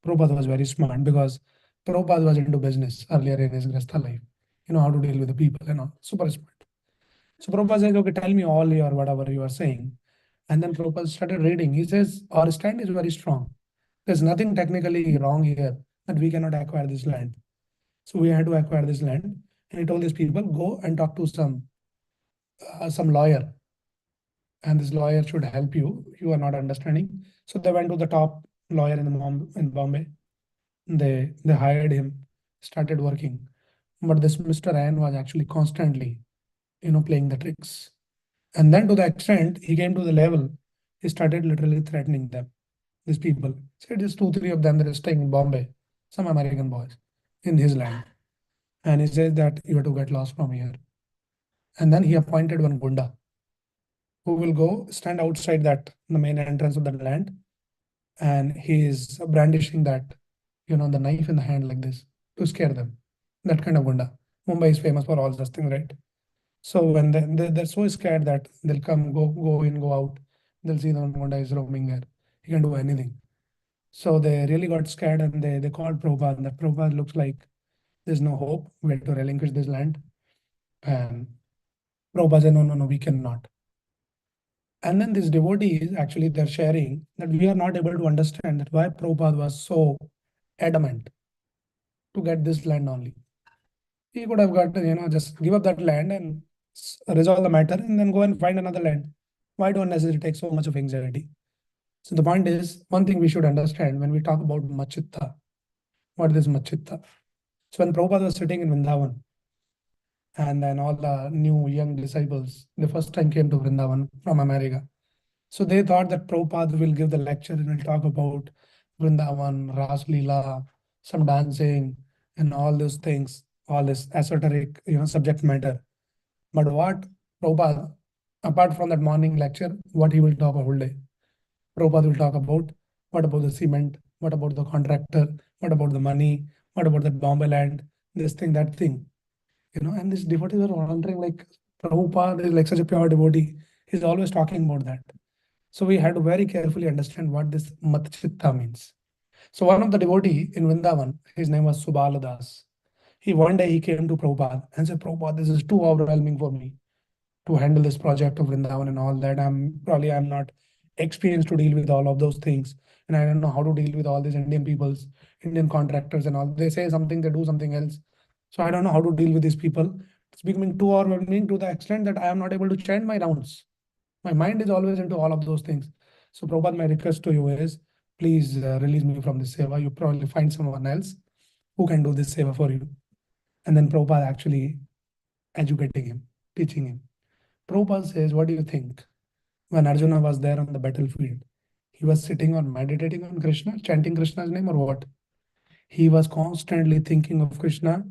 Prabhupada was very smart because Prabhupada was into business earlier in his Grastha life. How to deal with the people and all. Super smart. So Prabhupada says, okay, tell me all your whatever you are saying. And then Prabhupada started reading. He says, our stand is very strong. There's nothing technically wrong here that we cannot acquire this land. So we had to acquire this land. And he told these people, go and talk to some lawyer. And this lawyer should help you. You are not understanding. So they went to the top lawyer in Bombay. They hired him, started working. But this Mr. Ryan was actually constantly, playing the tricks. And then to the extent he came to the level, he started literally threatening them, these people. Said just two, three of them that are staying in Bombay, some American boys in his land. And he said that you have to get lost from here. And then he appointed one Gunda who will go stand outside the main entrance of the land. And he is brandishing the knife in the hand like this to scare them. That kind of Gunda. Mumbai is famous for all those things, right? So when they're so scared that they'll come, go in, go out, they'll see the Gunda is roaming there. He can do anything. So they really got scared and they called Prabhupada. And that Prabhupada looks like there's no hope. We have to relinquish this land. And Prabhupada said, no, no, no, we cannot. And then these devotees actually they're sharing that we are not able to understand that why Prabhupada was so adamant to get this land only. He could have got, just give up that land and resolve the matter and then go and find another land. Why do unnecessarily take so much of anxiety? So the point is, one thing we should understand when we talk about Machitta, what is Machitta? So when Prabhupada was sitting in Vrindavan, and then all the new young disciples, the first time came to Vrindavan from America. So they thought that Prabhupada will give the lecture and will talk about Vrindavan, Ras Leela, some dancing, and all those things, all this esoteric, subject matter. But what Prabhupada, apart from that morning lecture, what he will talk a whole day? Prabhupada will talk about what about the cement, what about the contractor, what about the money, what about that Bombay land, this thing, that thing. And these devotees are wondering like Prabhupada is like such a pure devotee. He's always talking about that. So we had to very carefully understand what this Matchitta means. So one of the devotee in Vrindavan, his name was Subala Das. One day he came to Prabhupada and said, Prabhupada, this is too overwhelming for me to handle this project of Vrindavan and all that. I'm not experience to deal with all of those things. And I don't know how to deal with all these Indian peoples, Indian contractors and all. They say something, they do something else. So I don't know how to deal with these people. It's becoming too overwhelming to the extent that I am not able to chant my rounds. My mind is always into all of those things. So Prabhupada, my request to you is, please release me from this seva. You probably find someone else who can do this seva for you. And then Prabhupada actually educating him, teaching him. Prabhupada says, what do you think? When Arjuna was there on the battlefield, he was sitting or meditating on Krishna, chanting Krishna's name, or what? He was constantly thinking of Krishna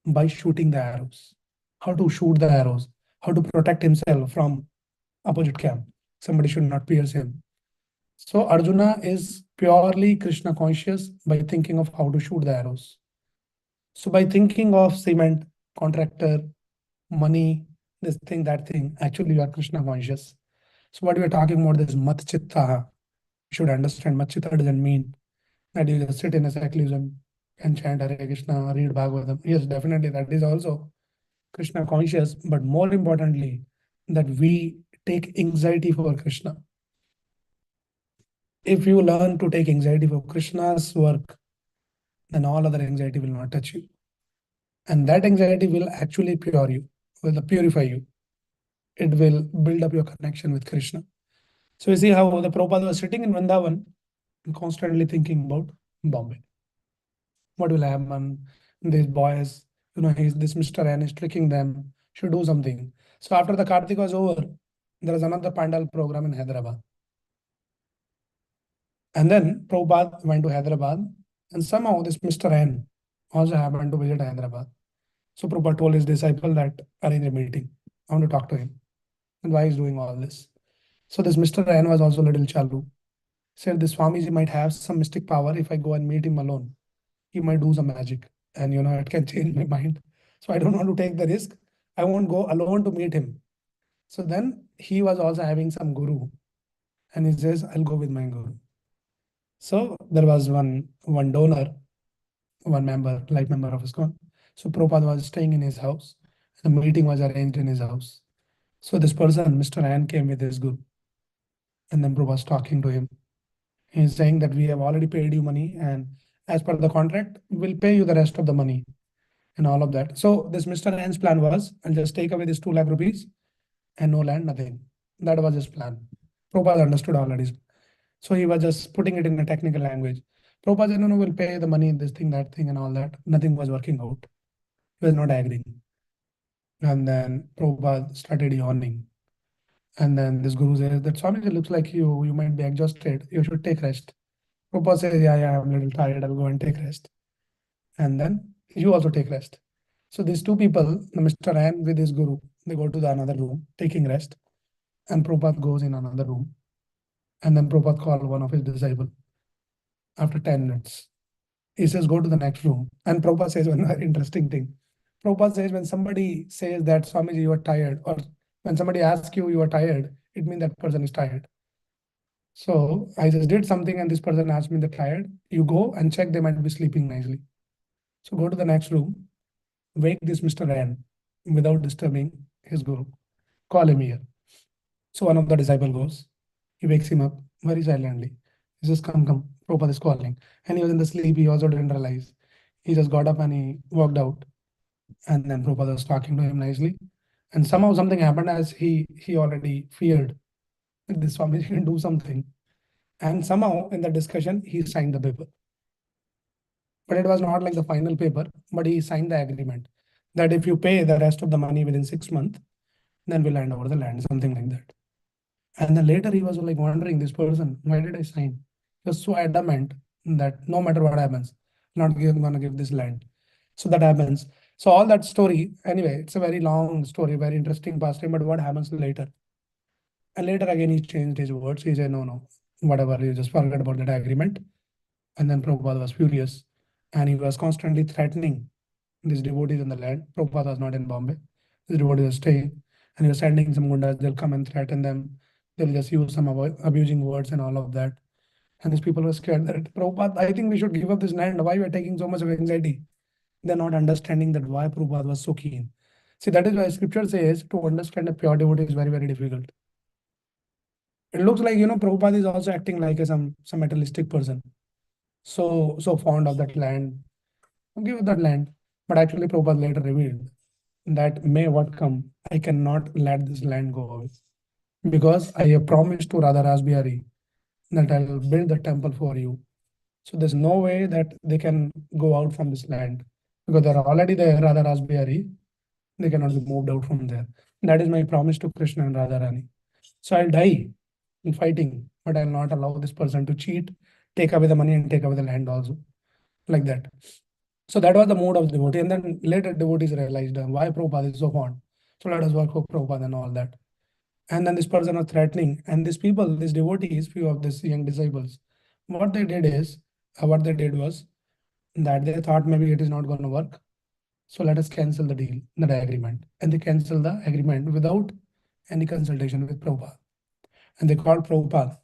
by shooting the arrows. How to shoot the arrows, how to protect himself from opposite camp. Somebody should not pierce him. So Arjuna is purely Krishna conscious by thinking of how to shoot the arrows. So by thinking of cement, contractor, money, this thing, that thing, actually you are Krishna conscious. So what we are talking about is mat chitta. You should understand mat chitta doesn't mean that you just sit in a seclusion and chant Hare Krishna, read Bhagavatam. Yes, definitely that is also Krishna conscious, but more importantly, that we take anxiety for Krishna. If you learn to take anxiety for Krishna's work, then all other anxiety will not touch you. And that anxiety will actually purify you. It will build up your connection with Krishna. So you see how the Prabhupada was sitting in Vrindavan and constantly thinking about Bombay. What will happen? These boys, this Mr. N is tricking them, should do something. So after the Kartik was over, there is another Pandal program in Hyderabad. And then Prabhupada went to Hyderabad, and somehow this Mr. N also happened to visit Hyderabad. So Prabhupada told his disciple that arrange a meeting. I want to talk to him and why he's doing all this. So this Mr. N was also a little chalu. Said this Swamiji might have some mystic power. If I go and meet him alone, he might do some magic, and it can change my mind. So I don't want to take the risk. I won't go alone to meet him. So then he was also having some guru, and he says, I'll go with my guru. So there was one donor, one member, life member of ISKCON. So Prabhupada was staying in his house. The meeting was arranged in his house. So this person, Mr. N, came with his guru. And then Prabhupada was talking to him. He's saying that we have already paid you money, and as per the contract, we'll pay you the rest of the money and all of that. So this Mr. N's plan was, I'll just take away this 2 lakh rupees and no land, nothing. That was his plan. Prabhupada understood already. So he was just putting it in a technical language. Prabhupada said, no, we'll pay the money, this thing, that thing, and all that. Nothing was working out. He was not agreeing. And then Prabhupada started yawning. And then this guru says that Swami, it looks like you might be exhausted. You should take rest. Prabhupada says, yeah, I'm a little tired. I'll go and take rest. And then you also take rest. So these 2 people, Mr. N with his guru, they go to the another room, taking rest. And Prabhupada goes in another room. And then Prabhupada called one of his disciples after 10 minutes. He says, go to the next room. And Prabhupada says one interesting thing. Prabhupada says, when somebody says that, Swamiji, you are tired, or when somebody asks you are tired, it means that person is tired. So I just did something and this person asked me they're tired. You go and check, they might be sleeping nicely. So go to the next room, wake this Mr. N without disturbing his guru. Call him here. So one of the disciple goes, he wakes him up very silently. He says, come. Prabhupada is calling. And he was in the sleep, he also didn't realize. He just got up and he walked out. And then Prabhupada was talking to him nicely. And somehow something happened as he already feared that this Swami can do something. And somehow in the discussion, he signed the paper. But it was not like the final paper, but he signed the agreement that if you pay the rest of the money within 6 months, then we'll hand over the land, something like that. And then later he was like wondering, this person, why did I sign? He was so adamant that no matter what happens, not gonna give this land. So that happens. So all that story, anyway, it's a very long story, very interesting past time, but what happens later? And later again, he changed his words. He said, no, whatever, you just forget about that agreement. And then Prabhupada was furious and he was constantly threatening these devotees in the land. Prabhupada was not in Bombay. These devotees were staying and he was sending some gundas. They'll come and threaten them. They'll just use some abusing words and all of that. And these people were scared that Prabhupada, I think we should give up this land. Why we are taking so much of anxiety? They're not understanding that why Prabhupada was so keen. See, that is why scripture says to understand a pure devotee is very, very difficult. It looks like, Prabhupada is also acting like some materialistic person. So fond of that land, give that land. But actually, Prabhupada later revealed that may what come, I cannot let this land go away. Because I have promised to Radha Rasbihari that I will build the temple for you. So there's no way that they can go out from this land because they're already there, Radha Rasbihari. They cannot be moved out from there. That is my promise to Krishna and Radharani. So I'll die in fighting, but I'll not allow this person to cheat, take away the money and take away the land also. Like that. So that was the mood of the devotee. And then later devotees realized why Prabhupada is so fond. So let us work for Prabhupada and all that. And then this person was threatening. And these people, these devotees, few of these young disciples, what they did is, what they did was that they thought maybe it is not going to work. So let us cancel the deal, the agreement. And they cancel the agreement without any consultation with Prabhupada. And they called Prabhupada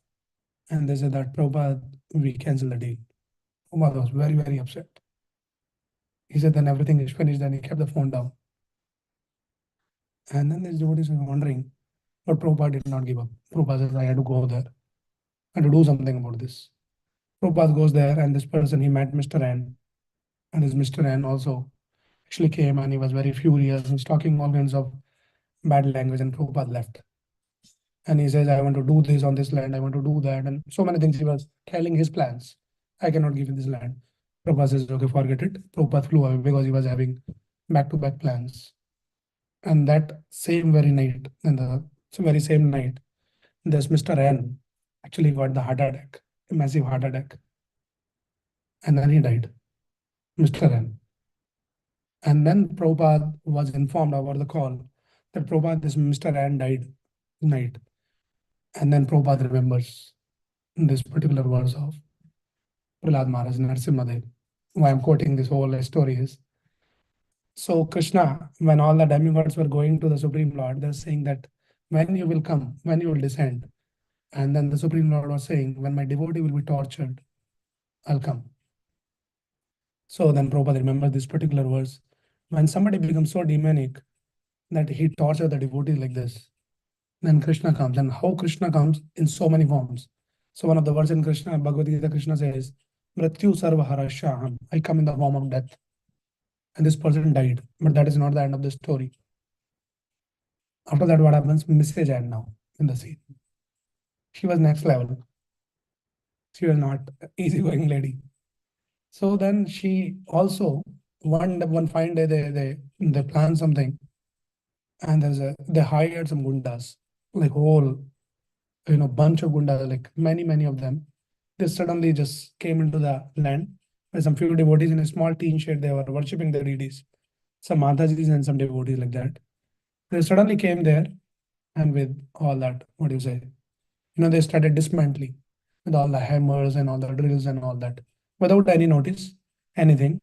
and they said that Prabhupada, we cancel the deal. Prabhupada was very, very upset. He said, then everything is finished. Then he kept the phone down. And then these devotees were wondering, but Prabhupada did not give up. Prabhupada says, I had to go there and to do something about this. Prabhupada goes there, and this person, he met Mr. N. And this Mr. N also actually came and he was very furious. He's talking all kinds of bad language, and Prabhupada left. And he says, I want to do this on this land, I want to do that. And so many things he was telling his plans. I cannot give you this land. Prabhupada says, okay, forget it. Prabhupada flew away because he was having back-to-back plans. And that same very night, and the very same night, this Mr. N actually got the heart attack, a massive heart attack. And then he died, Mr. N. And then Prabhupada was informed over the call that Prabhupada, this Mr. N died night. And then Prabhupada remembers this particular verse of Prahlad Maharaj Narsimhadev. Why I'm quoting this whole story is, so Krishna, when all the demigods were going to the Supreme Lord, they're saying that when you will come, when you will descend. And then the Supreme Lord was saying, when my devotee will be tortured, I'll come. So then Prabhupada remembers this particular verse. When somebody becomes so demonic that he tortures the devotee like this, then Krishna comes. And how Krishna comes in so many forms. So one of the verses in Krishna, Bhagavad Gita, Krishna says, Mrityu sarva harashaham. I come in the form of death. And this person died. But that is not the end of the story. After that, what happens? Mrs. Anne now in the scene. She was next level. She was not easygoing lady. So then she also one fine day they plan something, and they hired some gundas, like whole bunch of gundas, like many of them. They suddenly just came into the land with some few devotees in a small teen shed. They were worshipping the deities, some Matajis and some devotees like that. They suddenly came there, and with all that, what do you say? They started dismantling with all the hammers and all the drills and all that without any notice, anything.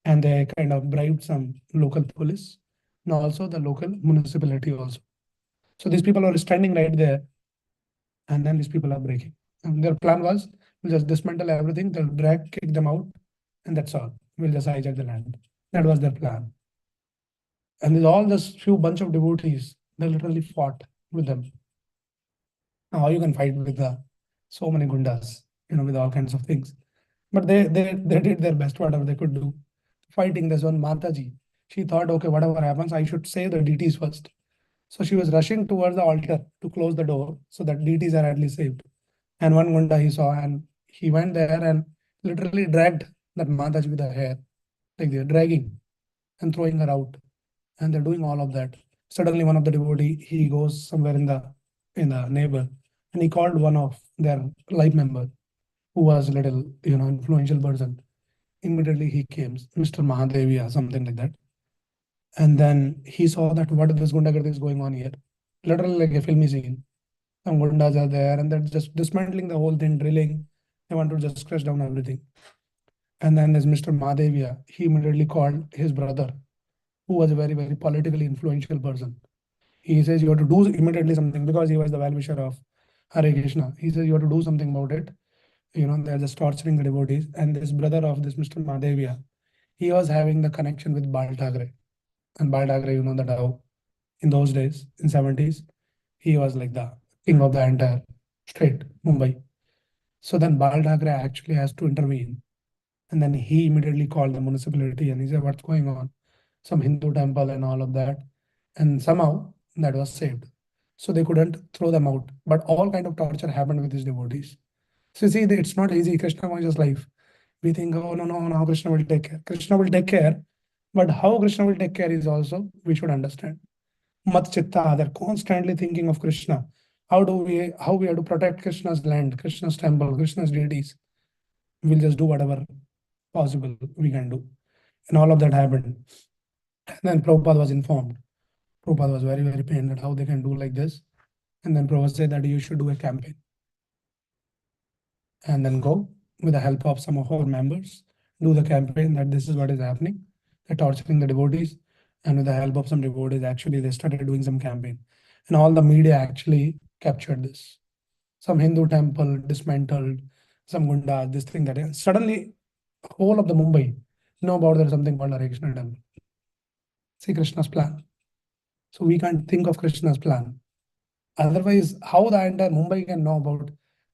And they kind of bribed some local police and also the local municipality also. So these people are standing right there, and then these people are breaking. And their plan was, we'll just dismantle everything, they'll drag, kick them out, and that's all. We'll just hijack the land. That was their plan. And with all this few bunch of devotees, they literally fought with them. Now, how you can fight with so many gundas, with all kinds of things. But they did their best, whatever they could do. Fighting this one Mataji. She thought, okay, whatever happens, I should save the deities first. So she was rushing towards the altar to close the door so that deities are at least saved. And one Gunda he saw, and he went there and literally dragged that Mataji with her hair. Like they're dragging and throwing her out. And they're doing all of that. Suddenly one of the devotee, he goes somewhere in the neighbor, and he called one of their life member who was a little, influential person. Immediately he came, Mr. Mahadevi or something like that. And then he saw that what this Gundagardi is going on here. Literally like a filmy scene. Some Gundas are there and they're just dismantling the whole thing, drilling. They want to just crush down everything. And then there's Mr. Mahadevia. He immediately called his brother, who was a very, very politically influential person. He says, you have to do immediately something because he was the well-wisher of Hare Krishna. He says, you have to do something about it. They're just torturing the devotees. And this brother of this Mr. Mahadevia, he was having the connection with Bal Thackeray. And Bal Thackeray, that how in those days, in 70s, he was like the king of the entire straight, Mumbai. So then Bal Thackeray actually has to intervene. And then he immediately called the municipality and he said, what's going on? Some Hindu temple and all of that. And somehow that was saved. So they couldn't throw them out. But all kind of torture happened with these devotees. So you see, it's not easy. Krishna conscious life. We think, oh no, no, no, Krishna will take care. Krishna will take care. But how Krishna will take care is also we should understand. Mat chitta, they're constantly thinking of Krishna. How we have to protect Krishna's land, Krishna's temple, Krishna's deities. We'll just do whatever possible we can do. And all of that happened. And then Prabhupada was informed. Prabhupada was very, very pained that how they can do like this. And then Prabhupada said that you should do a campaign. And then go with the help of some of our members, do the campaign that this is what is happening. They're torturing the devotees. And with the help of some devotees, actually, they started doing some campaign. And all the media actually captured this. Some Hindu temple dismantled, some gundas, this thing, that. And suddenly, whole of the Mumbai know about there's something called a Hare Krishna temple. See Krishna's plan. So we can't think of Krishna's plan. Otherwise, how the entire Mumbai can know about?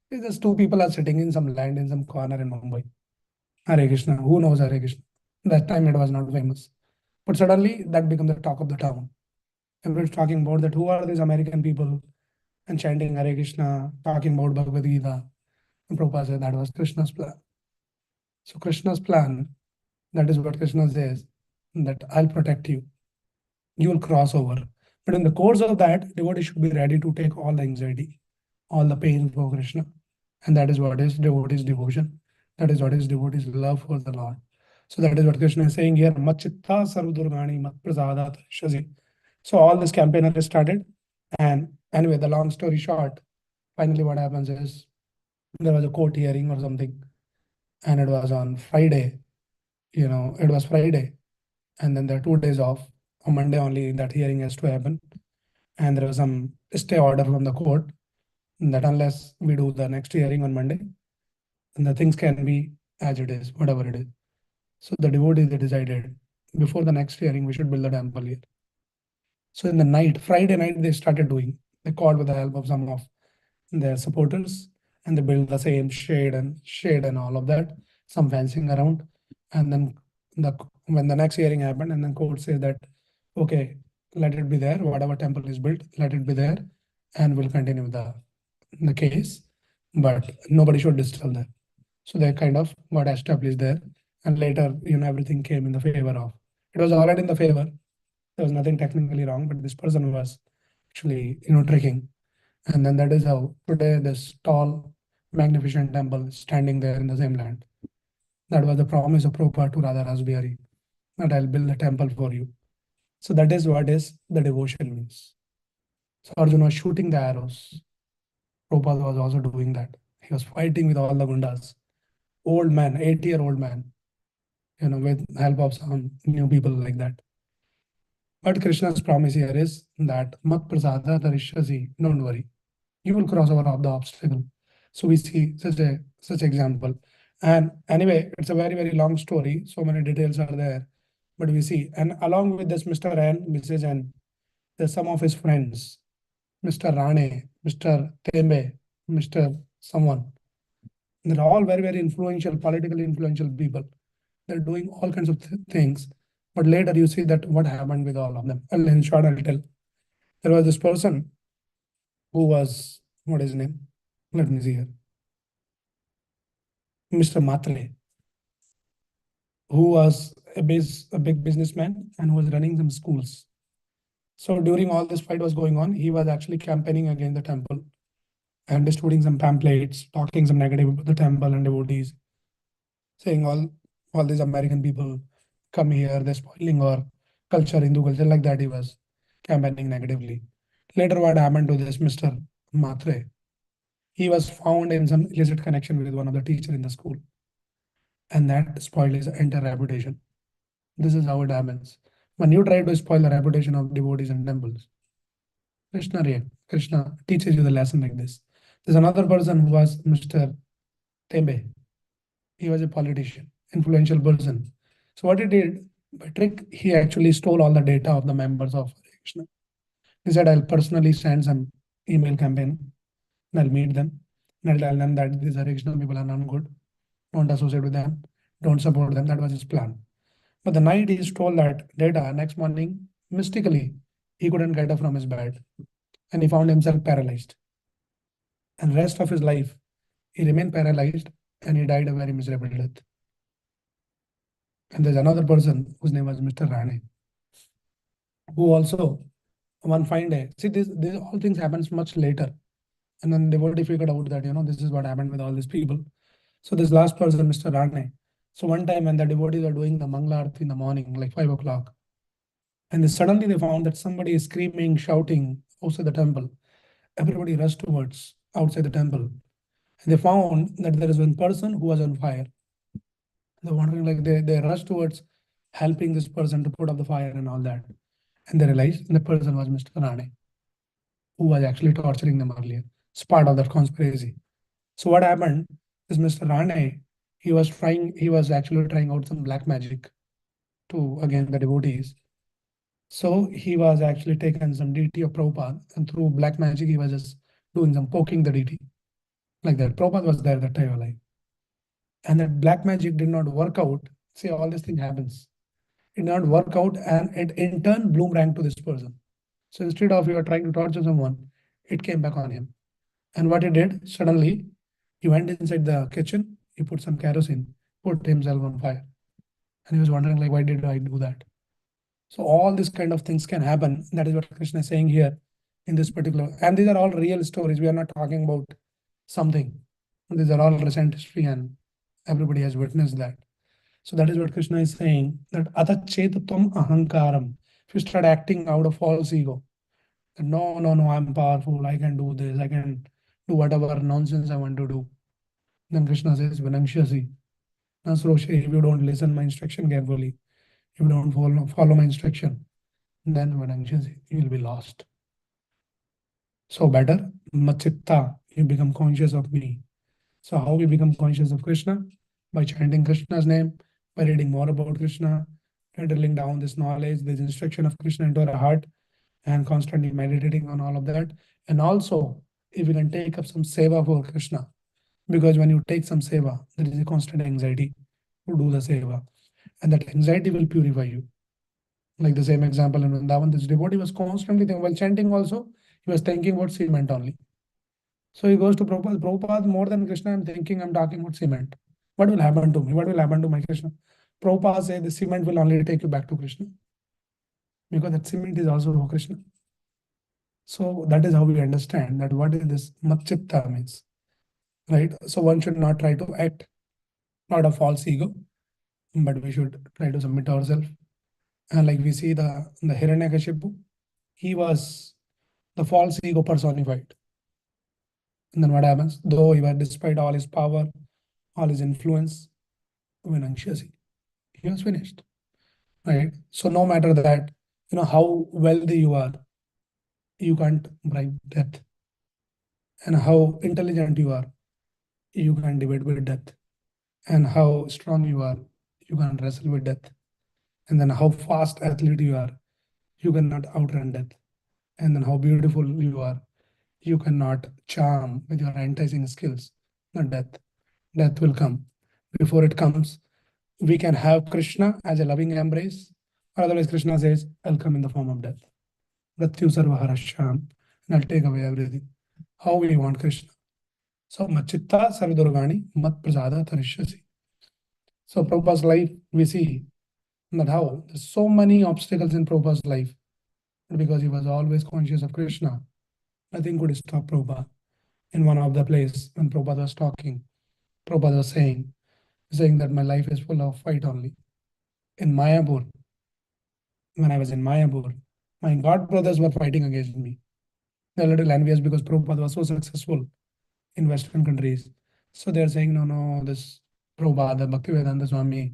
It's just two people are sitting in some land in some corner in Mumbai. Hare Krishna. Who knows Hare Krishna? That time it was not famous. But suddenly that became the talk of the town. Everyone's talking about that. Who are these American people? And chanting Hare Krishna, talking about Bhagavad Gita. And Prabhupada said that was Krishna's plan. So Krishna's plan, that is what Krishna says, that I'll protect you. You will cross over. But in the course of that, devotee should be ready to take all the anxiety, all the pain for Krishna. And that is what is devotee's devotion. That is what is devotee's love for the Lord. So that is what Krishna is saying here. Machitta sarvdurgani mat prasadat shazi. So all this campaign has started. And anyway, the long story short, finally what happens is there was a court hearing or something. And it was on Friday. It was Friday. And then there are 2 days off. On Monday only that hearing has to happen. And there was some stay order from the court that unless we do the next hearing on Monday, then the things can be as it is, whatever it is. So the devotees, they decided before the next hearing, we should build a temple here. So in the night, Friday night, they started doing. They called with the help of some of their supporters, and they built the same shade and all of that, some fencing around. And then when the next hearing happened, and then court says that, okay, let it be there, whatever temple is built, let it be there, and we'll continue the case, but nobody should disturb that. So they kind of got established there. And later, everything came in the favor of. It was already in the favor. There was nothing technically wrong, but this person was actually, tricking. And then that is how today this tall, magnificent temple is standing there in the same land. That was the promise of Prabhupada to Radha Rasbihari, that I'll build a temple for you. So that is what is the devotion means. So Arjuna was shooting the arrows. Prabhupada was also doing that. He was fighting with all the gundas. Old man, 80-year-old man, with help of some new people like that. But Krishna's promise here is that Mat Prasada Tarishyasi, don't worry, you will cross over of the obstacle. So we see such example. And anyway, it's a very, very long story. So many details are there. But we see, and along with this, Mr. N, Mrs. N, there's some of his friends, Mr. Rane, Mr. Tembe, Mr. someone. They're all very, very influential, politically influential people. They're doing all kinds of things. But later you see that what happened with all of them. In short, I'll tell. There was this person who was, what is his name? Let me see here. Mr. Matre, who was a big businessman and who was running some schools. So during all this fight was going on, he was actually campaigning against the temple and distributing some pamphlets, talking some negative about the temple and devotees, saying all these American people come here, they're spoiling our culture, Hindu culture, like that he was campaigning negatively. Later, what happened to this Mr. Matre? He was found in some illicit connection with one of the teachers in the school. And that spoiled his entire reputation. This is how it happens. When you try to spoil the reputation of devotees and temples, Krishna teaches you the lesson like this. There's another person who was Mr. Tembe. He was a politician, influential person. So what he did, by trick, he actually stole all the data of the members of Krishna. He said, I'll personally send some email campaign and I'll meet them and I'll tell them that these Hare Krishna people are not good. Don't associate with them. Don't support them. That was his plan. But the night he told that data, next morning, mystically, he couldn't get up from his bed and he found himself paralyzed. And rest of his life, he remained paralyzed and he died a very miserable death. And there's another person whose name was Mr. Rane, who also one fine day, see, this all things happens much later. And then devotee figured out that, this is what happened with all these people. So this last person, Mr. Rane. So one time when the devotees are doing the Mangala Arati in the morning, like 5 o'clock, and suddenly they found that somebody is screaming, shouting outside the temple. Everybody rushed towards outside the temple. And they found that there is one person who was on fire. They're wondering, like they rushed towards helping this person to put out the fire and all that. And they realized the person was Mr. Rane, who was actually torturing them earlier. It's part of that conspiracy. So what happened is Mr. Rane, he was actually trying out some black magic to against the devotees. So he was actually taken some deity of Prabhupada, and through black magic, he was just doing some poking the deity. Like that. Prabhupada was there that time alive. And that black magic did not work out. See, all this thing happens. It did not work out, and it in turn boomerang to this person. So instead of you are trying to torture someone, it came back on him. And what he did, suddenly, he went inside the kitchen, he put some kerosene, put himself on fire. And he was wondering, like, why did I do that? So all these kind of things can happen. That is what Krishna is saying here in this particular. And these are all real stories. We are not talking about something. These are all recent history and everybody has witnessed that. So that is what Krishna is saying, that atachettam ahankaram. If you start acting out of false ego, that no, I'm powerful, I can do this, I can do whatever nonsense I want to do. Then Krishna says, Vinankshyasi, Nasroshi, if you don't listen my instruction carefully, if you don't follow my instruction, then Vinankshyasi, you will be lost. So better, Machitta, you become conscious of me. So how we become conscious of Krishna? By chanting Krishna's name, by reading more about Krishna, drilling down this knowledge, this instruction of Krishna into our heart, and constantly meditating on all of that. And also, if you can take up some seva for Krishna, because when you take some seva, there is a constant anxiety to do the seva, and that anxiety will purify you. Like the same example in Vrindavan, this devotee was constantly thinking, while chanting also, he was thinking about cement only. So he goes to Prabhupada, Prabhupada, more than Krishna, I'm thinking, I'm talking about cement. What will happen to me? What will happen to my Krishna? Prabhupada says the cement will only take you back to Krishna, because that cement is also for Krishna. So that is how we understand that what is this matchitta means, right? So one should not try to act out of false ego, but we should try to submit ourselves. And like we see the Hiranyakashipu, he was the false ego personified. And then what happens? Though he was, despite all his power, all his influence, Vinankshyasi, he was finished, right? So no matter that, how wealthy you are, you can't bribe death. And how intelligent you are, you can debate with death. And how strong you are, you can wrestle with death. And then how fast athlete you are, you cannot outrun death. And then how beautiful you are, you cannot charm with your enticing skills, not death. Death will come. Before it comes, we can have Krishna as a loving embrace, or otherwise Krishna says, I'll come in the form of death. Mrityu sarvaharasham, and I'll take away everything. How we want Krishna. So machitta sarvadurgani mat prasada tarishyasi. So Prabhupada's life, we see that how there's so many obstacles in Prabhupada's life, because he was always conscious of Krishna. Nothing could stop Prabhupada. In one of the place, when Prabhupada was talking, Prabhupada was saying that my life is full of fight only. In Mayapur, when I was in Mayapur, my god brothers were fighting against me. They're a little envious because Prabhupada was so successful in Western countries. So they're saying, no, this Prabhupada, Bhaktivedanta Swami,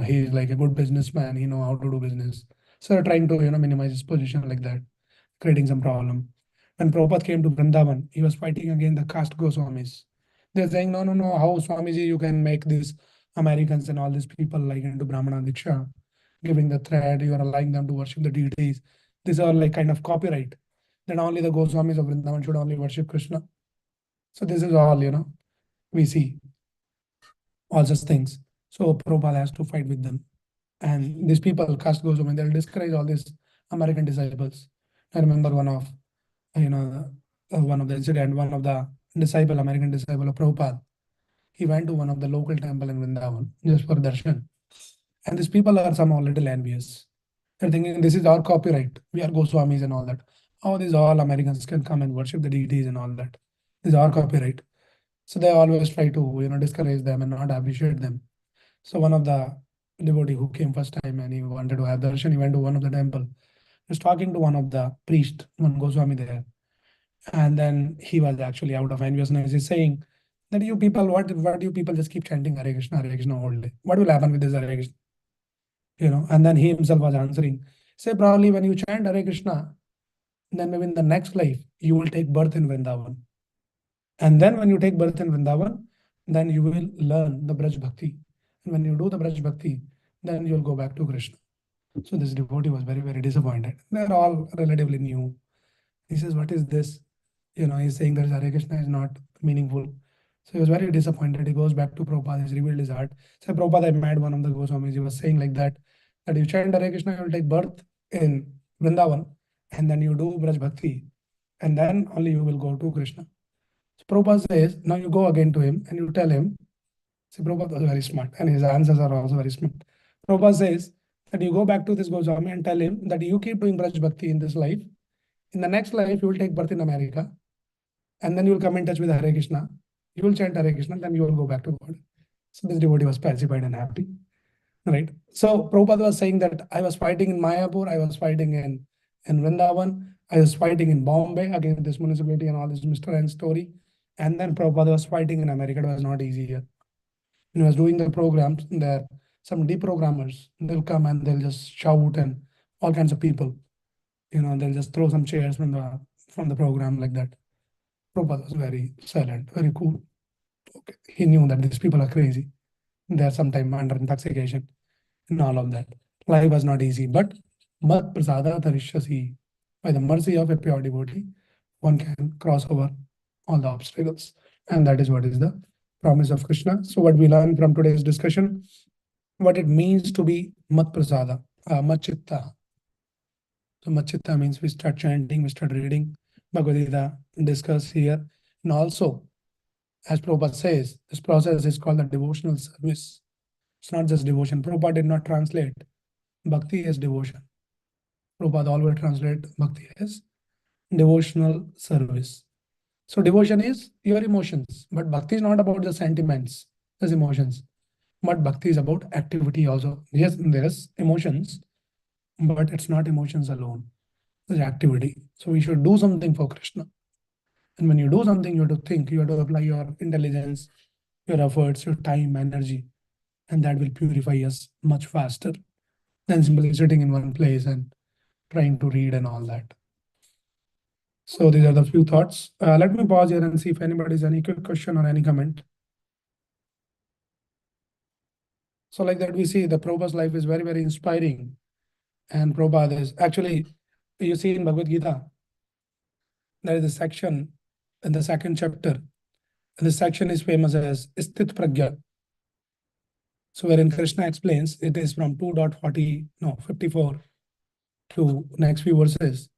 he's like a good businessman, he know how to do business. So they're trying to, minimize his position like that, creating some problem. When Prabhupada came to Vrindavan, he was fighting against the caste Goswamis. They're saying, no, how Swamiji, you can make these Americans and all these people like into Brahmana Diksha, giving the thread, you are allowing them to worship the deities. These are like kind of copyright. Then only the Goswamis of Vrindavan should only worship Krishna. So this is all, we see all such things. So Prabhupada has to fight with them. And these people, caste goes they'll discourage all these American disciples. I remember one of the incident, one of the American disciple of Prabhupada, he went to one of the local temple in Vrindavan just for darshan. And these people are somehow a little envious. They're thinking this is our copyright. We are Goswamis and all that. How these all Americans can come and worship the deities and all that. This is our copyright. So they always try to, discourage them and not appreciate them. So one of the devotee who came first time and he wanted to have darshan, he went to one of the temple. He was talking to one of the priest, one Goswami there. And then he was actually out of enviousness. He's saying that you people, what you people just keep chanting Hare Krishna all day. What will happen with this Hare Krishna? And then he himself was answering, say probably when you chant Hare Krishna, then maybe in the next life, you will take birth in Vrindavan. And then when you take birth in Vrindavan, then you will learn the Braj Bhakti. And when you do the Braj Bhakti, then you'll go back to Krishna. So this devotee was very, very disappointed. They're all relatively new. He says, what is this? He's saying that Hare Krishna is not meaningful. So he was very disappointed. He goes back to Prabhupada, he's revealed his heart. So Prabhupada, I met one of the Goswamis. He was saying like that you chant Hare Krishna, you will take birth in Vrindavan, and then you do Braj Bhakti, and then only you will go to Krishna. So Prabhupada says, now you go again to him and you tell him, see, Prabhupada was very smart, and his answers are also very smart. Prabhupada says that you go back to this Goswami and tell him that you keep doing Braj Bhakti in this life. In the next life, you will take birth in America, and then you will come in touch with Hare Krishna. You will chant Hare Krishna, then you will go back to God. So this devotee was pacified and happy. Right. So Prabhupada was saying that I was fighting in Mayapur, I was fighting in Vrindavan, I was fighting in Bombay against this municipality and all this Mr. N story. And then Prabhupada was fighting in America. It was not easy here. He was doing the programs there. Some deprogrammers, they'll come and they'll just shout and all kinds of people. They'll just throw some chairs from the program like that. Prabhupada was very silent, very cool. Okay. He knew that these people are crazy. They are sometimes under intoxication and all of that. Life was not easy, but mat prasada tarishyasi. By the mercy of a pure devotee, one can cross over all the obstacles. And that is what is the promise of Krishna. So what we learn from today's discussion, what it means to be mat prasada, mat chitta. So mat chitta means we start chanting, we start reading Bhagavad Gita, discuss here. And also, as Prabhupada says, this process is called the devotional service. It's not just devotion. Prabhupada did not translate bhakti as devotion. Prabhupada always translate bhakti as devotional service. So devotion is your emotions, but bhakti is not about the sentiments, just emotions. But bhakti is about activity also. Yes, there is emotions, but it's not emotions alone. It's activity. So we should do something for Krishna. And when you do something, you have to think, you have to apply your intelligence, your efforts, your time, energy, and that will purify us much faster than simply sitting in one place and trying to read and all that. So these are the few thoughts. Let me pause here and see if anybody has any quick question or any comment. So like that, we see the Prabhupada's life is very, very inspiring. And Prabhupada is actually, you see in Bhagavad Gita, there is a section in the second chapter. And this section is famous as Sthit Pragya. So wherein Krishna explains, it is from 54 to next few verses.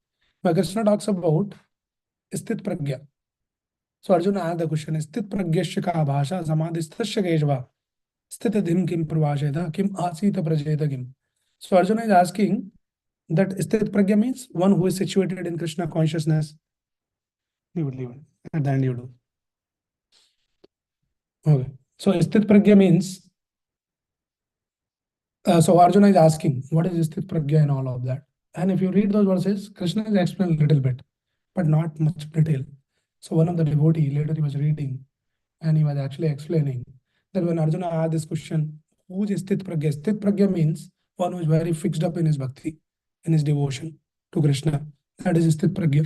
But Krishna talks about Sthit Pragya. So Arjuna asked the question, Sthit Pragyasya ka bhasha samadhisthasya keshava sthitadhim kim pravasheta kim asita prajeta kim. So Arjuna is asking that Sthit Pragya means one who is situated in Krishna consciousness. You would leave it. At the end you do. Okay. So Sthit Pragya means, so Arjuna is asking, what is Sthit Pragya and all of that? And if you read those verses, Krishna is explaining a little bit, but not much detail. So one of the devotee, later he was reading, and he was actually explaining that when Arjuna asked this question, who is Sthit Pragya? Sthit Pragya means one who is very fixed up in his bhakti, in his devotion to Krishna. That is Sthit Pragya.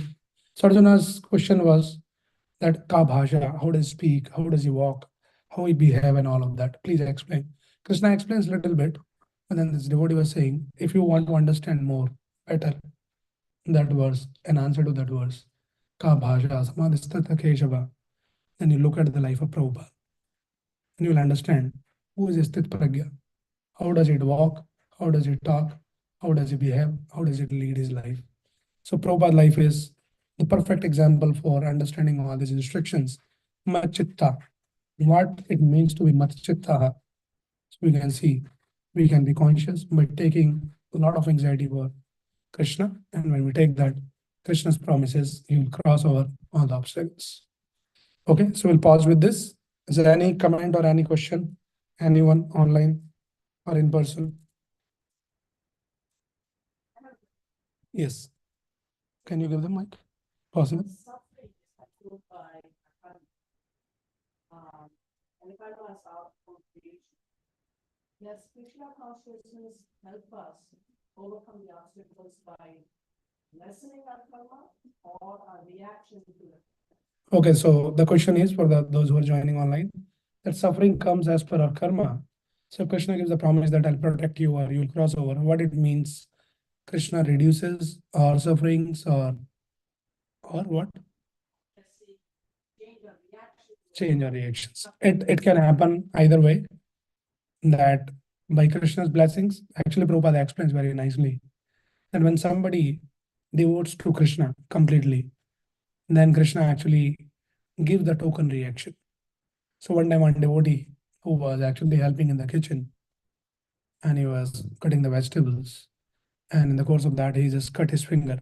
So Arjuna's question was that ka bhasha, how does he speak, how does he walk, how he behave and all of that. Please explain. Krishna explains a little bit, and then this devotee was saying, if you want to understand more, better, that verse, an answer to that verse, ka bhasha samadhisthata keshava. then you look at the life of Prabhupada and you will understand who is Sthit Pragya, how does it walk, how does it talk, how does it behave, how does it lead his life. So Prabhupada life is the perfect example for understanding all these instructions. Matchitta, what it means to be matchitta. So we can see, we can be conscious by taking a lot of anxiety for Krishna. And when we take that, Krishna's promises, he will cross over all the obstacles. Okay, so we'll pause with this. Is there any comment or any question? Anyone online or in person? Yes. Can you give the mic? Possible? Yes, Krishna consciousness help us overcome the obstacles by lessening our karma or our reaction to it. Okay, so the question is for those who are joining online, that suffering comes as per our karma. So Krishna gives the promise that I'll protect you or you'll cross over. What it means? Krishna reduces our sufferings or what? Change our reactions. It can happen either way. That by Krishna's blessings, actually Prabhupada explains very nicely that when somebody devotes to Krishna completely, then Krishna actually gives the token reaction. So one time one devotee who was actually helping in the kitchen and he was cutting the vegetables, and in the course of that he just cut his finger,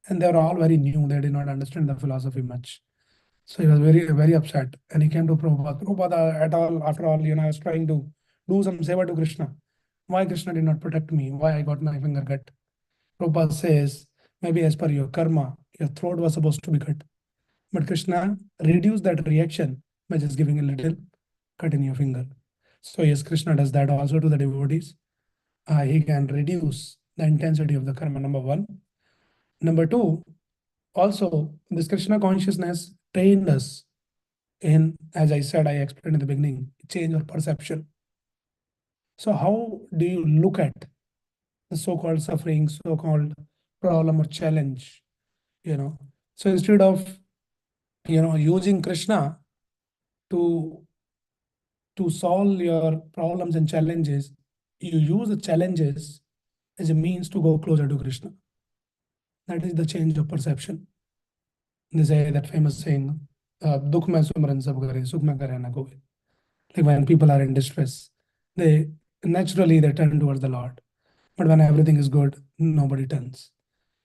and they were all very new, they did not understand the philosophy much. So he was very upset and he came to Prabhupada. Prabhupada, at all, after all, I was trying to do some seva to Krishna. Why Krishna did not protect me? Why I got my finger cut? Prabhupada says, maybe as per your karma, your throat was supposed to be cut. But Krishna reduced that reaction by just giving a little cut in your finger. So yes, Krishna does that also to the devotees. He can reduce the intensity of the karma, number one. Number two, also this Krishna consciousness trained us in, as I said, I explained in the beginning, change or perception. So how do you look at the so-called suffering, so-called problem or challenge? So instead of using Krishna to solve your problems and challenges, you use the challenges as a means to go closer to Krishna. That is the change of perception. They say that famous saying, "Dukh mein sumran sab kare, sukh mein kare na koi." Like when people are in distress, they naturally they turn towards the Lord. But when everything is good, nobody turns.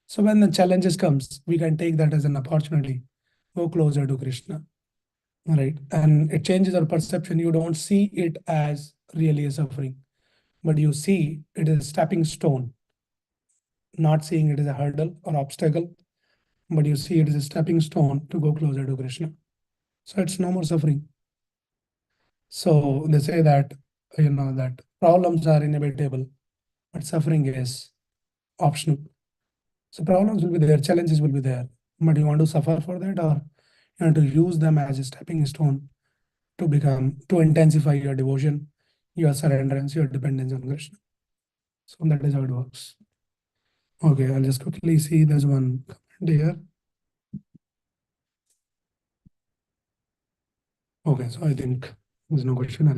So when the challenges comes, we can take that as an opportunity, go closer to Krishna, right? And it changes our perception. You don't see it as really a suffering, but you see it as a stepping stone, not seeing it as a hurdle or obstacle, but you see it as a stepping stone to go closer to Krishna. So it's no more suffering. So they say that, that problems are inevitable, but suffering is optional. So problems will be there, challenges will be there, but you want to suffer for that, or you want to use them as a stepping stone to intensify your devotion, your surrenderance, your dependence on Krishna. So that is how it works. Okay, I'll just quickly see there's one comment here. Okay, so I think there's no question.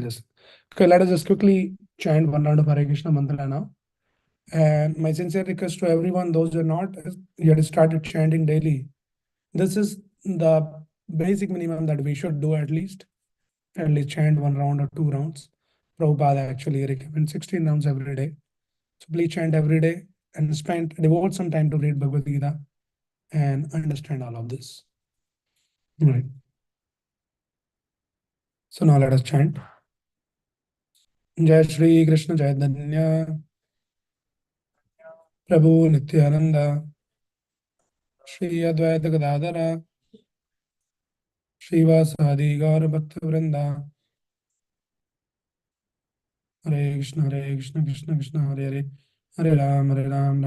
Okay, let us just quickly chant one round of Hare Krishna mantra now. And my sincere request to everyone, those who are not yet started chanting daily, this is the basic minimum that we should do at least chant one round or two rounds. Prabhupada actually recommends 16 rounds every day. So please chant every day and devote some time to read Bhagavad Gita and understand all of this. All right. So now let us chant. Jai Shri Krishna Chaitanya Prabhu Nityananda Shri Advaita Gadadara Srivasadi Gaura Bhakta Vrinda Hare Krishna Krishna Krishna Hare Hare Hare Ram Ram